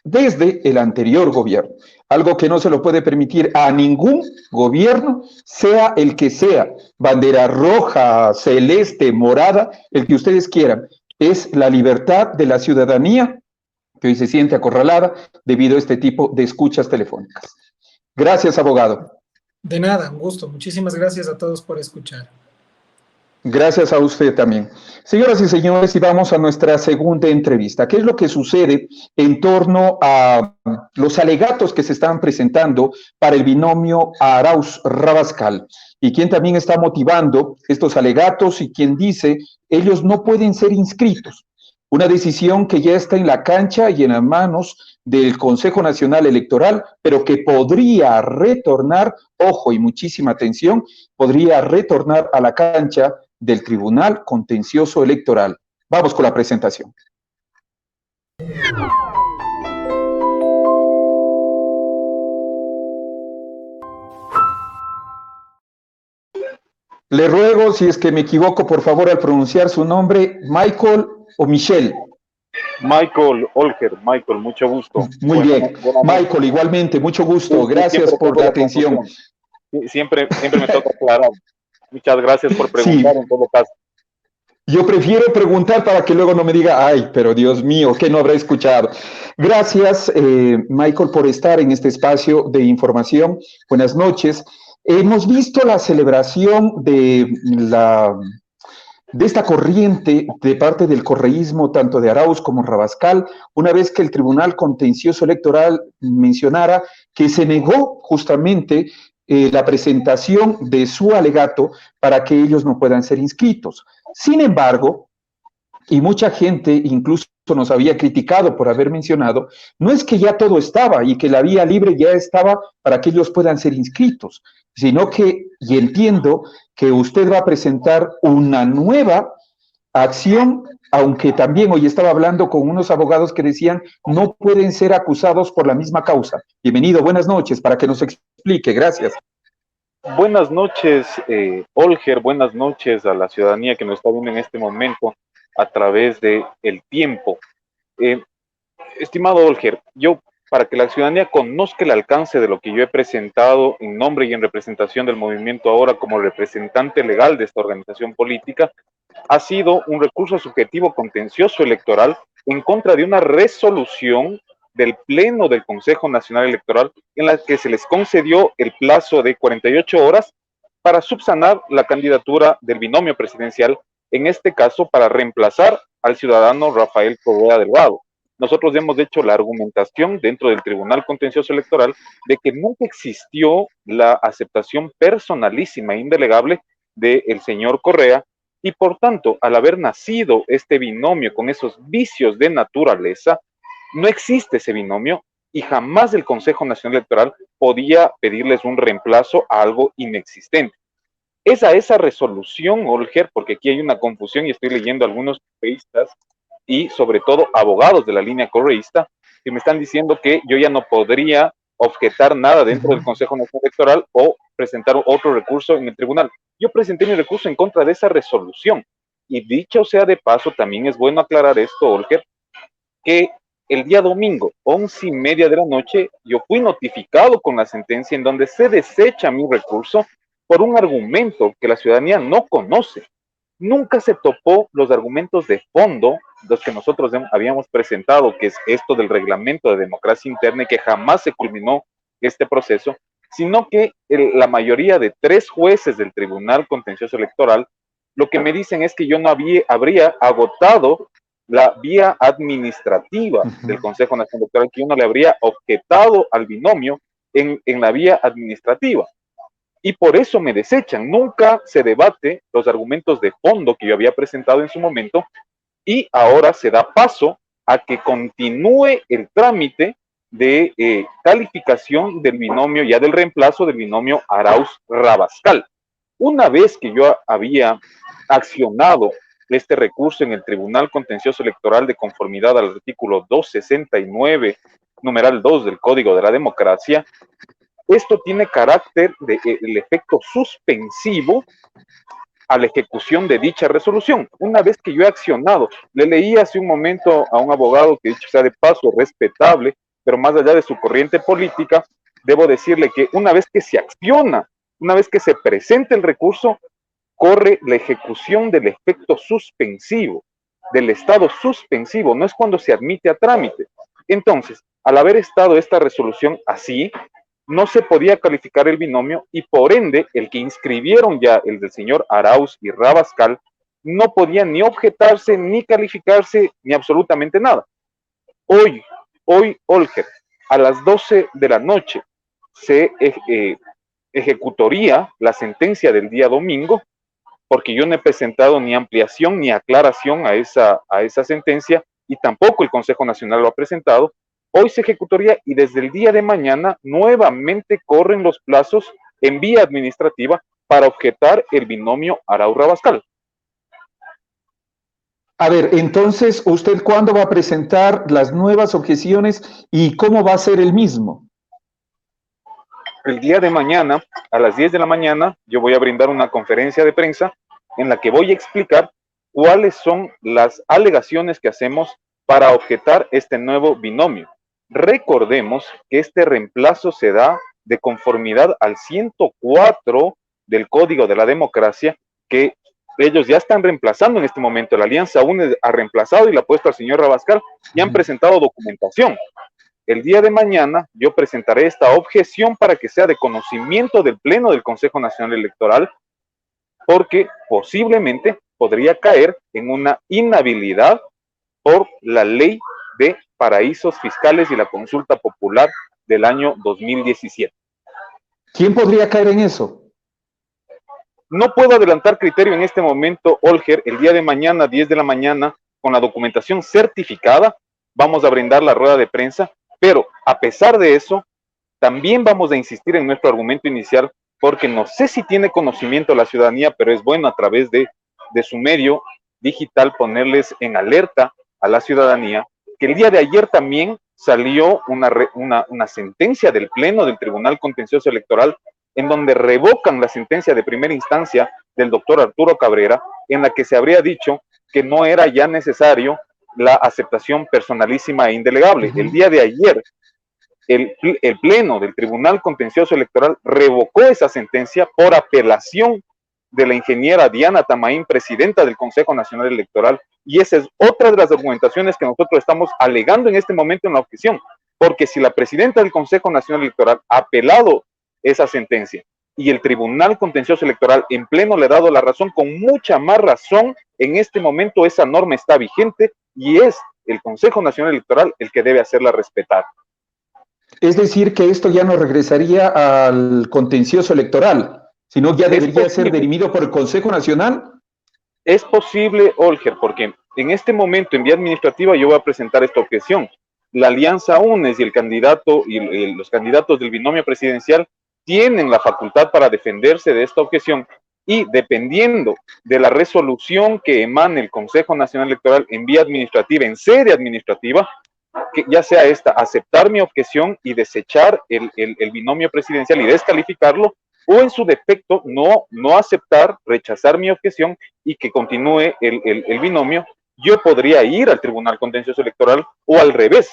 desde el anterior gobierno, algo que no se lo puede permitir a ningún gobierno, sea el que sea, bandera roja, celeste, morada, el que ustedes quieran. Es la libertad de la ciudadanía que hoy se siente acorralada debido a este tipo de escuchas telefónicas. Gracias, abogado. De nada, un gusto. Muchísimas gracias a todos por escuchar. Gracias a usted también. Señoras y señores, y vamos a nuestra segunda entrevista. ¿Qué es lo que sucede en torno a los alegatos que se están presentando para el binomio Arauz-Rabascal? Y quién también está motivando estos alegatos y quien dice ellos no pueden ser inscritos. Una decisión que ya está en la cancha y en las manos del Consejo Nacional Electoral, pero que podría retornar, ojo y muchísima atención, podría retornar a la cancha del Tribunal Contencioso Electoral. Vamos con la presentación. Le ruego, si es que me equivoco, por favor, al pronunciar su nombre, Michael o Michelle. Michael Olger, Michael, mucho gusto. Muy bien, Michael, igualmente, mucho gusto. Gracias por la atención. Siempre me toca aclarar. Muchas gracias por preguntar, sí. En todo caso. Yo prefiero preguntar para que luego no me diga, ay, pero Dios mío, ¿qué no habrá escuchado? Gracias, Michael, por estar en este espacio de información. Buenas noches. Hemos visto la celebración de esta corriente de parte del correísmo, tanto de Arauz como Rabascal, una vez que el Tribunal Contencioso Electoral mencionara que se negó justamente la presentación de su alegato para que ellos no puedan ser inscritos. Sin embargo, y mucha gente incluso nos había criticado por haber mencionado, no es que ya todo estaba y que la vía libre ya estaba para que ellos puedan ser inscritos, sino que, y entiendo que usted va a presentar una nueva acción, aunque también hoy estaba hablando con unos abogados que decían no pueden ser acusados por la misma causa. Bienvenido, buenas noches, para que nos explique, gracias. Buenas noches, Olger, buenas noches a la ciudadanía que nos está viendo en este momento a través de El Tiempo. Estimado Olger, yo, para que la ciudadanía conozca el alcance de lo que yo he presentado en nombre y en representación del movimiento ahora como representante legal de esta organización política, ha sido un recurso subjetivo contencioso electoral en contra de una resolución del Pleno del Consejo Nacional Electoral en la que se les concedió el plazo de 48 horas para subsanar la candidatura del binomio presidencial, en este caso para reemplazar al ciudadano Rafael Correa Delgado. Nosotros hemos hecho la argumentación dentro del Tribunal Contencioso Electoral de que nunca existió la aceptación personalísima e indelegable del señor Correa y por tanto, al haber nacido este binomio con esos vicios de naturaleza, no existe ese binomio y jamás el Consejo Nacional Electoral podía pedirles un reemplazo a algo inexistente. Es a esa resolución, Olger, porque aquí hay una confusión y estoy leyendo algunos correístas y sobre todo abogados de la línea correísta que me están diciendo que yo ya no podría objetar nada dentro del Consejo Nacional Electoral o presentar otro recurso en el tribunal. Yo presenté mi recurso en contra de esa resolución y dicho sea de paso, también es bueno aclarar esto, Olger, que el día domingo, 11:30 de la noche, yo fui notificado con la sentencia en donde se desecha mi recurso por un argumento que la ciudadanía no conoce. Nunca se topó los argumentos de fondo, los que nosotros habíamos presentado, que es esto del reglamento de democracia interna y que jamás se culminó este proceso, sino que la mayoría de 3 jueces del Tribunal Contencioso Electoral lo que me dicen es que yo no habría agotado la vía administrativa del Consejo Nacional Electoral, que yo no le habría objetado al binomio en la vía administrativa. Y por eso me desechan. Nunca se debate los argumentos de fondo que yo había presentado en su momento, y ahora se da paso a que continúe el trámite de calificación del binomio, ya del reemplazo del binomio Arauz-Rabascal. Una vez que yo había accionado este recurso en el Tribunal Contencioso Electoral de conformidad al artículo 269, numeral 2 del Código de la Democracia, esto tiene carácter de el efecto suspensivo a la ejecución de dicha resolución. Una vez que yo he accionado, le leí hace un momento a un abogado que, dicho sea de paso, respetable, pero más allá de su corriente política, debo decirle que una vez que se acciona, una vez que se presenta el recurso, corre la ejecución del efecto suspensivo, del estado suspensivo, no es cuando se admite a trámite. Entonces, al haber estado esta resolución así, no se podía calificar el binomio y por ende el que inscribieron ya, el del señor Arauz y Rabascal, no podía ni objetarse, ni calificarse, ni absolutamente nada. Hoy, Olger, a las 12 de la noche se ejecutaría la sentencia del día domingo, porque yo no he presentado ni ampliación ni aclaración a esa sentencia, y tampoco el Consejo Nacional lo ha presentado. Hoy se ejecutaría y desde el día de mañana nuevamente corren los plazos en vía administrativa para objetar el binomio Arauz-Rabascal. A ver, entonces, ¿usted cuándo va a presentar las nuevas objeciones y cómo va a ser el mismo? El día de mañana, a las 10 de la mañana, yo voy a brindar una conferencia de prensa en la que voy a explicar cuáles son las alegaciones que hacemos para objetar este nuevo binomio. Recordemos que este reemplazo se da de conformidad al 104 del Código de la Democracia, que ellos ya están reemplazando en este momento. La Alianza UNES ha reemplazado y la ha puesto al señor Rabascal y han presentado documentación. El día de mañana yo presentaré esta objeción para que sea de conocimiento del Pleno del Consejo Nacional Electoral, porque posiblemente podría caer en una inhabilidad por la ley de paraísos fiscales y la consulta popular del año 2017. ¿Quién podría caer en eso? No puedo adelantar criterio en este momento, Olger. El día de mañana, 10 de la mañana, con la documentación certificada, vamos a brindar la rueda de prensa, pero a pesar de eso, también vamos a insistir en nuestro argumento inicial, porque no sé si tiene conocimiento la ciudadanía, pero es bueno a través de su medio digital ponerles en alerta a la ciudadanía que el día de ayer también salió una sentencia del Pleno del Tribunal Contencioso Electoral en donde revocan la sentencia de primera instancia del doctor Arturo Cabrera, en la que se habría dicho que no era ya necesario la aceptación personalísima e indelegable. El día de ayer, el Pleno del Tribunal Contencioso Electoral revocó esa sentencia por apelación de la ingeniera Diana Tamaín, presidenta del Consejo Nacional Electoral, y esa es otra de las argumentaciones que nosotros estamos alegando en este momento en la objeción, porque si la presidenta del Consejo Nacional Electoral ha apelado esa sentencia y el Tribunal Contencioso Electoral en pleno le ha dado la razón, con mucha más razón, en este momento esa norma está vigente y es el Consejo Nacional Electoral el que debe hacerla respetar. Es decir, que esto ya no regresaría al contencioso electoral, sino ya debería ser dirimido por el Consejo Nacional. Es posible, Olger, porque en este momento en vía administrativa yo voy a presentar esta objeción. La Alianza UNES y el candidato y los candidatos del binomio presidencial tienen la facultad para defenderse de esta objeción, y dependiendo de la resolución que emane el Consejo Nacional Electoral en vía administrativa, en sede administrativa, que ya sea esta, aceptar mi objeción y desechar el binomio presidencial y descalificarlo, o en su defecto no aceptar, rechazar mi objeción y que continúe el binomio, yo podría ir al Tribunal Contencioso Electoral, o al revés.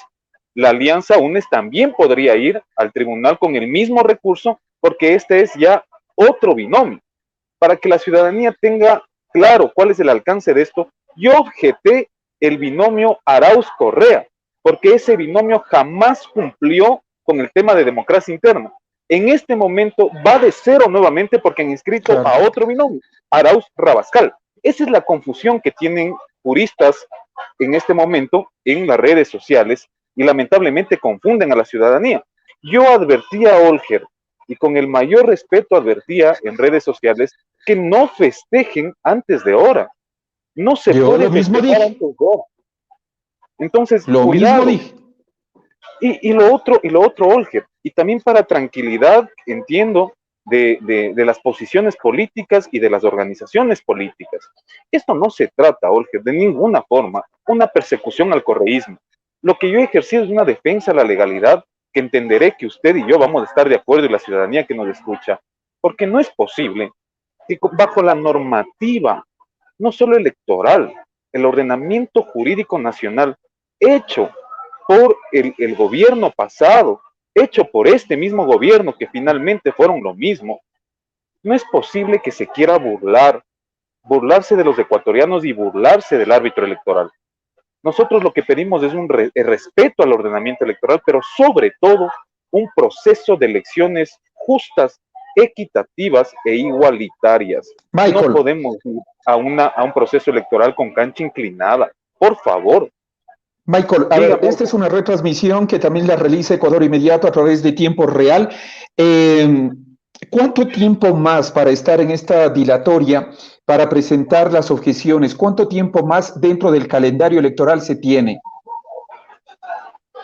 La Alianza UNES también podría ir al tribunal con el mismo recurso, porque este es ya otro binomio. Para que la ciudadanía tenga claro cuál es el alcance de esto, yo objeté el binomio Arauz-Correa, porque ese binomio jamás cumplió con el tema de democracia interna. en este momento va de cero nuevamente porque han inscrito a otro binomio, Arauz Rabascal. Esa es la confusión que tienen juristas en este momento en las redes sociales y lamentablemente confunden a la ciudadanía. Yo advertía a Olger, y con el mayor respeto advertía en redes sociales, que no festejen antes de hora. No se puede festejar antes de hora. Entonces, cuidado. Y lo otro, Olger, y también para tranquilidad, entiendo, de las posiciones políticas y de las organizaciones políticas. Esto no se trata, Olger, de ninguna forma, una persecución al correísmo. Lo que yo he ejercido es una defensa a la legalidad, que entenderé que usted y yo vamos a estar de acuerdo y la ciudadanía que nos escucha, porque no es posible que bajo la normativa, no solo electoral, el ordenamiento jurídico nacional hecho por el gobierno pasado, hecho por este mismo gobierno que finalmente fueron lo mismo, no es posible que se quiera burlarse de los ecuatorianos y burlarse del árbitro electoral. Nosotros lo que pedimos es un respeto al ordenamiento electoral, pero sobre todo un proceso de elecciones justas, equitativas e igualitarias. Michael. No podemos ir a un proceso electoral con cancha inclinada. Por favor. Michael, a ver, esta es una retransmisión que también la realiza Ecuador Inmediato a través de Tiempo Real. ¿Cuánto tiempo más para estar en esta dilatoria, para presentar las objeciones? ¿Cuánto tiempo más dentro del calendario electoral se tiene?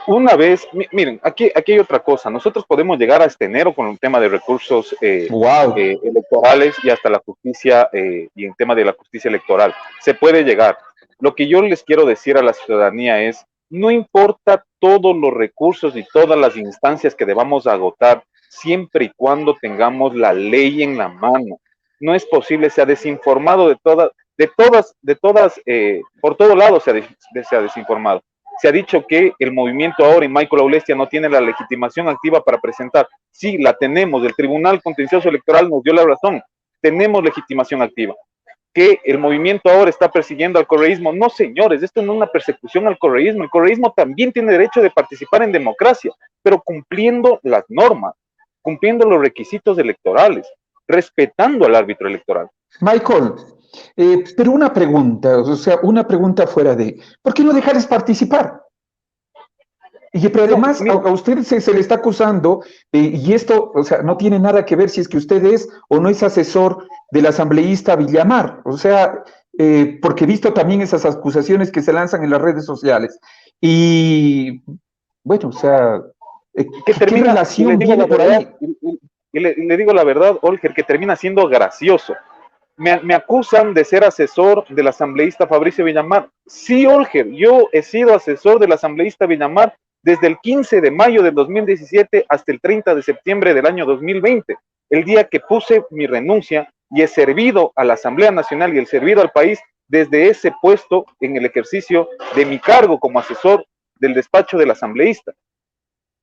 Una vez, miren, aquí hay otra cosa. Nosotros podemos llegar hasta enero con el tema de recursos electorales y hasta la justicia y en tema de la justicia electoral. Se puede llegar. Lo que yo les quiero decir a la ciudadanía es, no importa todos los recursos y todas las instancias que debamos agotar, siempre y cuando tengamos la ley en la mano. No es posible, se ha desinformado por todo lado se ha desinformado. Se ha dicho que el movimiento ahora y Michael Aulestia no tiene la legitimación activa para presentar. Sí, la tenemos. El Tribunal Contencioso Electoral nos dio la razón. Tenemos legitimación activa. Que el movimiento ahora está persiguiendo al correísmo. No, señores, esto no es una persecución al correísmo. El correísmo también tiene derecho de participar en democracia, pero cumpliendo las normas, cumpliendo los requisitos electorales, respetando al árbitro electoral. Michael, pero una pregunta, o sea, una pregunta fuera de, ¿por qué no dejarles participar? Pero además a usted se le está acusando, y esto, o sea, no tiene nada que ver si es que usted es o no es asesor del asambleísta Villamar, o sea, porque he visto también esas acusaciones que se lanzan en las redes sociales. Y, bueno, o sea, ¿qué relación viene por ahí? Y le digo la verdad, Olger, que termina siendo gracioso. Me acusan de ser asesor del asambleísta Fabricio Villamar. Sí, Olger, yo he sido asesor del asambleísta Villamar desde el 15 de mayo del 2017 hasta el 30 de septiembre del año 2020, el día que puse mi renuncia y he servido a la Asamblea Nacional y he servido al país desde ese puesto en el ejercicio de mi cargo como asesor del despacho del asambleísta.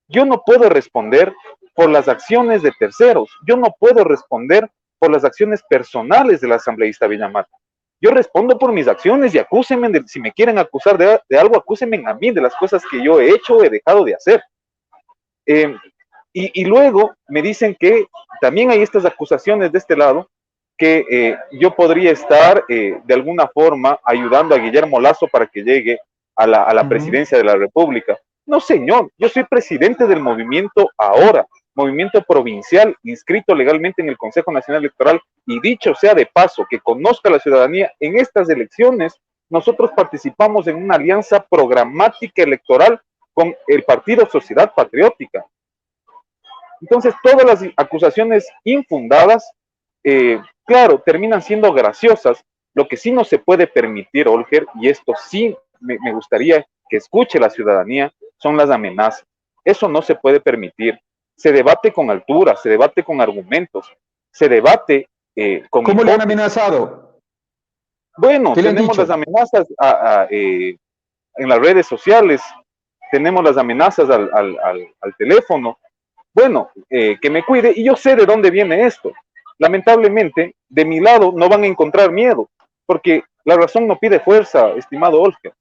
Yo no puedo responder por las acciones de terceros, yo no puedo responder por las acciones personales del asambleísta Villamar. Yo respondo por mis acciones y acúsenme, si me quieren acusar de algo, acúsenme a mí de las cosas que yo he hecho o he dejado de hacer. Y luego me dicen que también hay estas acusaciones de este lado, que yo podría estar de alguna forma ayudando a Guillermo Lasso para que llegue a la presidencia de la República. No, señor, yo soy presidente del movimiento ahora, movimiento provincial inscrito legalmente en el Consejo Nacional Electoral, y dicho sea de paso, que conozca la ciudadanía, en estas elecciones nosotros participamos en una alianza programática electoral con el Partido Sociedad Patriótica. Entonces todas las acusaciones infundadas, claro, terminan siendo graciosas. Lo que sí no se puede permitir, Olger, y esto sí me gustaría que escuche la ciudadanía, son las amenazas. Eso no se puede permitir. Se debate con altura, se debate con argumentos, se debate con... ¿Cómo le han amenazado? Bueno, tenemos las amenazas en las redes sociales, tenemos las amenazas al teléfono. Bueno, que me cuide, y yo sé de dónde viene esto. Lamentablemente, de mi lado no van a encontrar miedo, porque la razón no pide fuerza, estimado Olger.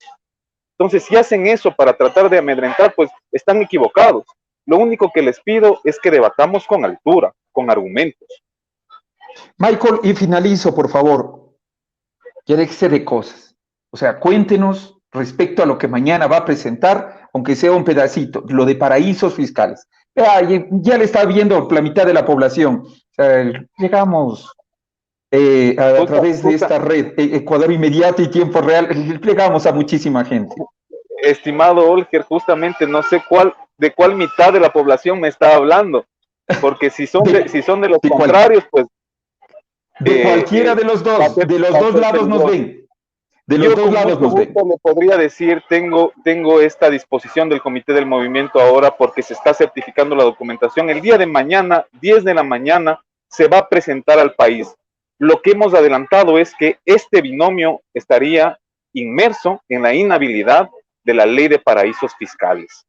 Entonces, si hacen eso para tratar de amedrentar, pues están equivocados. Lo único que les pido es que debatamos con altura, con argumentos. Michael, y finalizo, por favor. Ya déjese de cosas. O sea, cuéntenos respecto a lo que mañana va a presentar, aunque sea un pedacito, lo de paraísos fiscales. Ya le está viendo la mitad de la población. O sea, llegamos a través de esta red, Ecuador Inmediato y Tiempo Real, llegamos a muchísima gente. Estimado Olger, justamente no sé de cuál mitad de la población me está hablando, porque si son de los contrarios, pues... De cualquiera de los dos lados nos ven. De los dos lados nos ven. Le podría decir, tengo esta disposición del Comité del Movimiento ahora porque se está certificando la documentación. El día de mañana, 10 de la mañana, se va a presentar al país. Lo que hemos adelantado es que este binomio estaría inmerso en la inhabilidad de la ley de paraísos fiscales.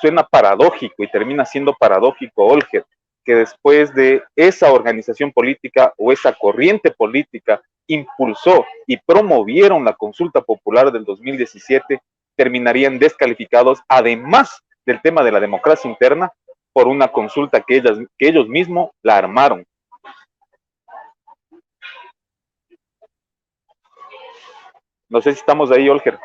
Suena paradójico y termina siendo paradójico, Olger, que después de esa organización política o esa corriente política impulsó y promovieron la consulta popular del 2017, terminarían descalificados, además del tema de la democracia interna, por una consulta que ellos mismos la armaron. No sé si estamos ahí, Olger.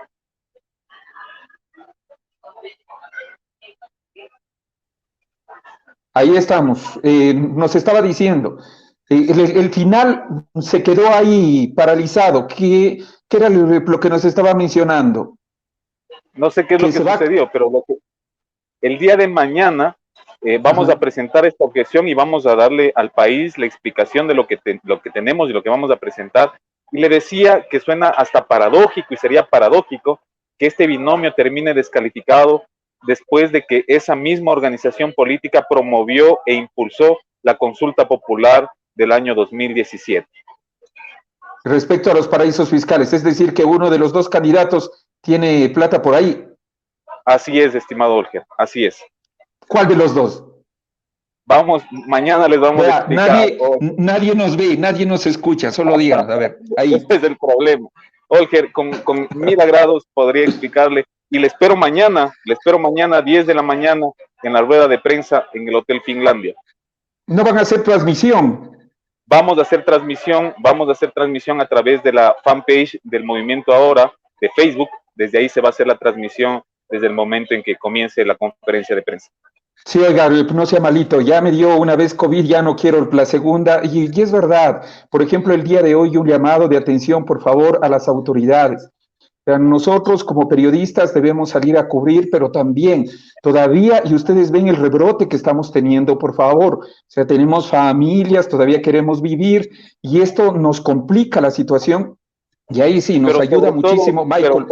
Ahí estamos. Nos estaba diciendo, el final se quedó ahí paralizado. ¿Qué era lo que nos estaba mencionando? No sé qué es lo que sucedió, pero el día de mañana vamos a presentar esta objeción y vamos a darle al país la explicación de lo que tenemos y lo que vamos a presentar. Y le decía que suena hasta paradójico y sería paradójico que este binomio termine descalificado después de que esa misma organización política promovió e impulsó la consulta popular del año 2017. Respecto a los paraísos fiscales, es decir, que uno de los dos candidatos tiene plata por ahí. Así es, estimado Olger, así es. ¿Cuál de los dos? Vamos, mañana les vamos a explicar. Nadie nos ve, nadie nos escucha, solo díganos, a ver, ahí. Ese es el problema. Olger, con 1000 grados podría explicarle. Y le espero mañana, 10 de la mañana, en la rueda de prensa en el Hotel Finlandia. ¿No van a hacer transmisión? Vamos a hacer transmisión a través de la fanpage del Movimiento Ahora, de Facebook. Desde ahí se va a hacer la transmisión desde el momento en que comience la conferencia de prensa. Sí, oiga, no sea malito, ya me dio una vez COVID, ya no quiero la segunda, y es verdad. Por ejemplo, el día de hoy un llamado de atención, por favor, a las autoridades. Nosotros como periodistas debemos salir a cubrir, pero también todavía, y ustedes ven el rebrote que estamos teniendo, por favor, o sea, tenemos familias, todavía queremos vivir, y esto nos complica la situación, y ahí sí, nos ayuda muchísimo, Michael.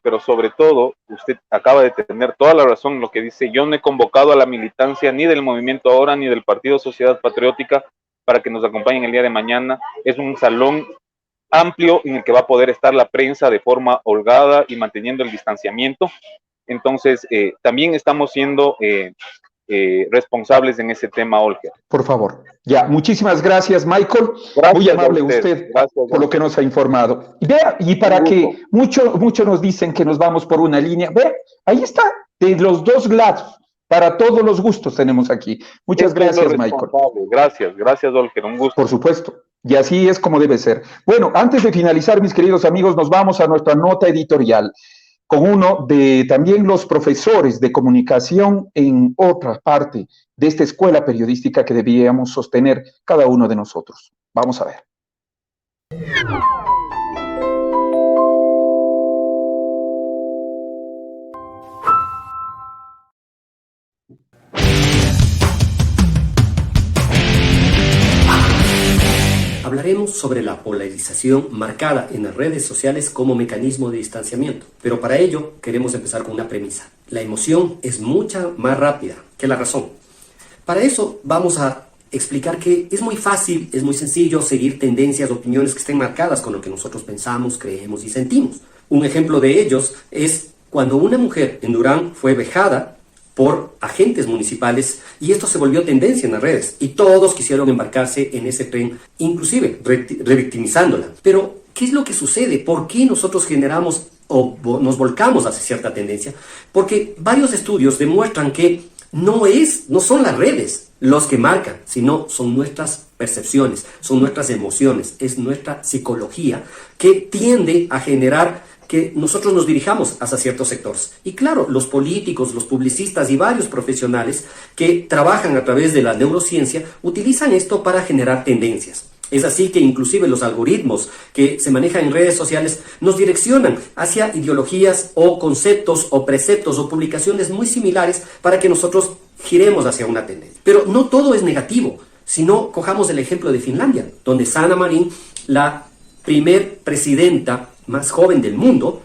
Pero sobre todo, usted acaba de tener toda la razón en lo que dice. Yo no he convocado a la militancia ni del Movimiento Ahora, ni del Partido Sociedad Patriótica para que nos acompañen el día de mañana. Es un salón amplio en el que va a poder estar la prensa de forma holgada y manteniendo el distanciamiento. Entonces, también estamos siendo responsables en ese tema, Olger. Por favor. Ya, muchísimas gracias, Michael. Gracias, muy amable usted por lo que nos ha informado. Y vea, y para que muchos nos dicen que nos vamos por una línea, vea, ahí está, de los dos lados. Para todos los gustos tenemos aquí. Muchas gracias, Michael. Gracias, Olger, un gusto. Por supuesto. Y así es como debe ser. Bueno, antes de finalizar, mis queridos amigos, nos vamos a nuestra nota editorial con uno de también los profesores de comunicación en otra parte de esta escuela periodística que debíamos sostener cada uno de nosotros. Vamos a ver. Hablaremos sobre la polarización marcada en las redes sociales como mecanismo de distanciamiento. Pero para ello queremos empezar con una premisa. La emoción es mucha más rápida que la razón. Para eso vamos a explicar que es muy fácil, es muy sencillo seguir tendencias, opiniones que estén marcadas con lo que nosotros pensamos, creemos y sentimos. Un ejemplo de ellos es cuando una mujer en Durán fue vejada por agentes municipales y esto se volvió tendencia en las redes y todos quisieron embarcarse en ese tren, inclusive revictimizándola. Pero ¿qué es lo que sucede? ¿Por qué nosotros generamos o nos volcamos hacia cierta tendencia? Porque varios estudios demuestran que no son las redes los que marcan, sino son nuestras percepciones, son nuestras emociones, es nuestra psicología que tiende a generar que nosotros nos dirijamos hacia ciertos sectores. Y claro, los políticos, los publicistas y varios profesionales que trabajan a través de la neurociencia utilizan esto para generar tendencias. Es así que inclusive los algoritmos que se manejan en redes sociales nos direccionan hacia ideologías o conceptos o preceptos o publicaciones muy similares para que nosotros giremos hacia una tendencia. Pero no todo es negativo, sino cojamos el ejemplo de Finlandia, donde Sanna Marin, la primer presidenta más joven del mundo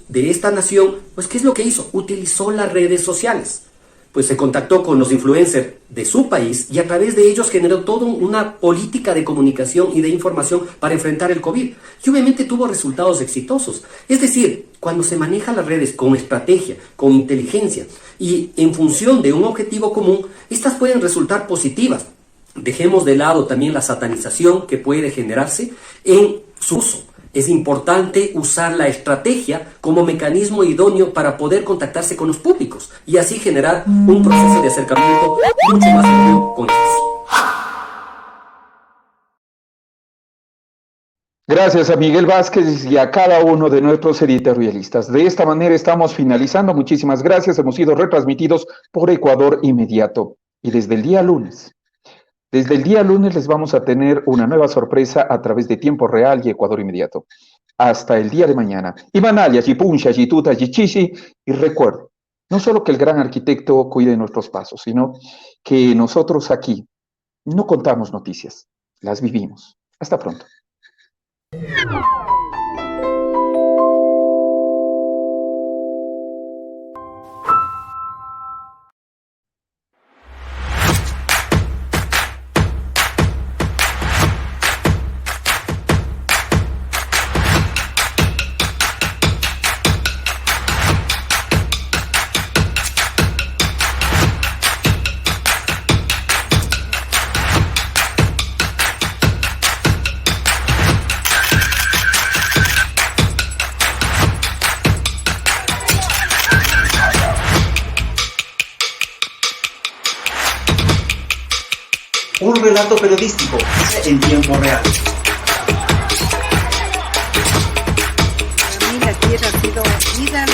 de esta nación, pues ¿qué es lo que hizo? Utilizó las redes sociales. Pues se contactó con los influencers de su país y a través de ellos generó toda una política de comunicación y de información para enfrentar el COVID. Y obviamente tuvo resultados exitosos. Es decir, cuando se manejan las redes con estrategia, con inteligencia y en función de un objetivo común, estas pueden resultar positivas. Dejemos de lado también la satanización que puede generarse en su uso. Es importante usar la estrategia como mecanismo idóneo para poder contactarse con los públicos y así generar un proceso de acercamiento mucho más seguro con ellos. Gracias a Miguel Vázquez y a cada uno de nuestros editorialistas. De esta manera estamos finalizando. Muchísimas gracias. Hemos sido retransmitidos por Ecuador Inmediato. Y desde el día lunes les vamos a tener una nueva sorpresa a través de Tiempo Real y Ecuador Inmediato. Hasta el día de mañana. Imanaya, Yipuncha, Yituta, Yichishi. Y recuerden, no solo que el gran arquitecto cuide nuestros pasos, sino que nosotros aquí no contamos noticias, las vivimos. Hasta pronto. Un relato periodístico en tiempo real. Para mí la tierra ha sido vida,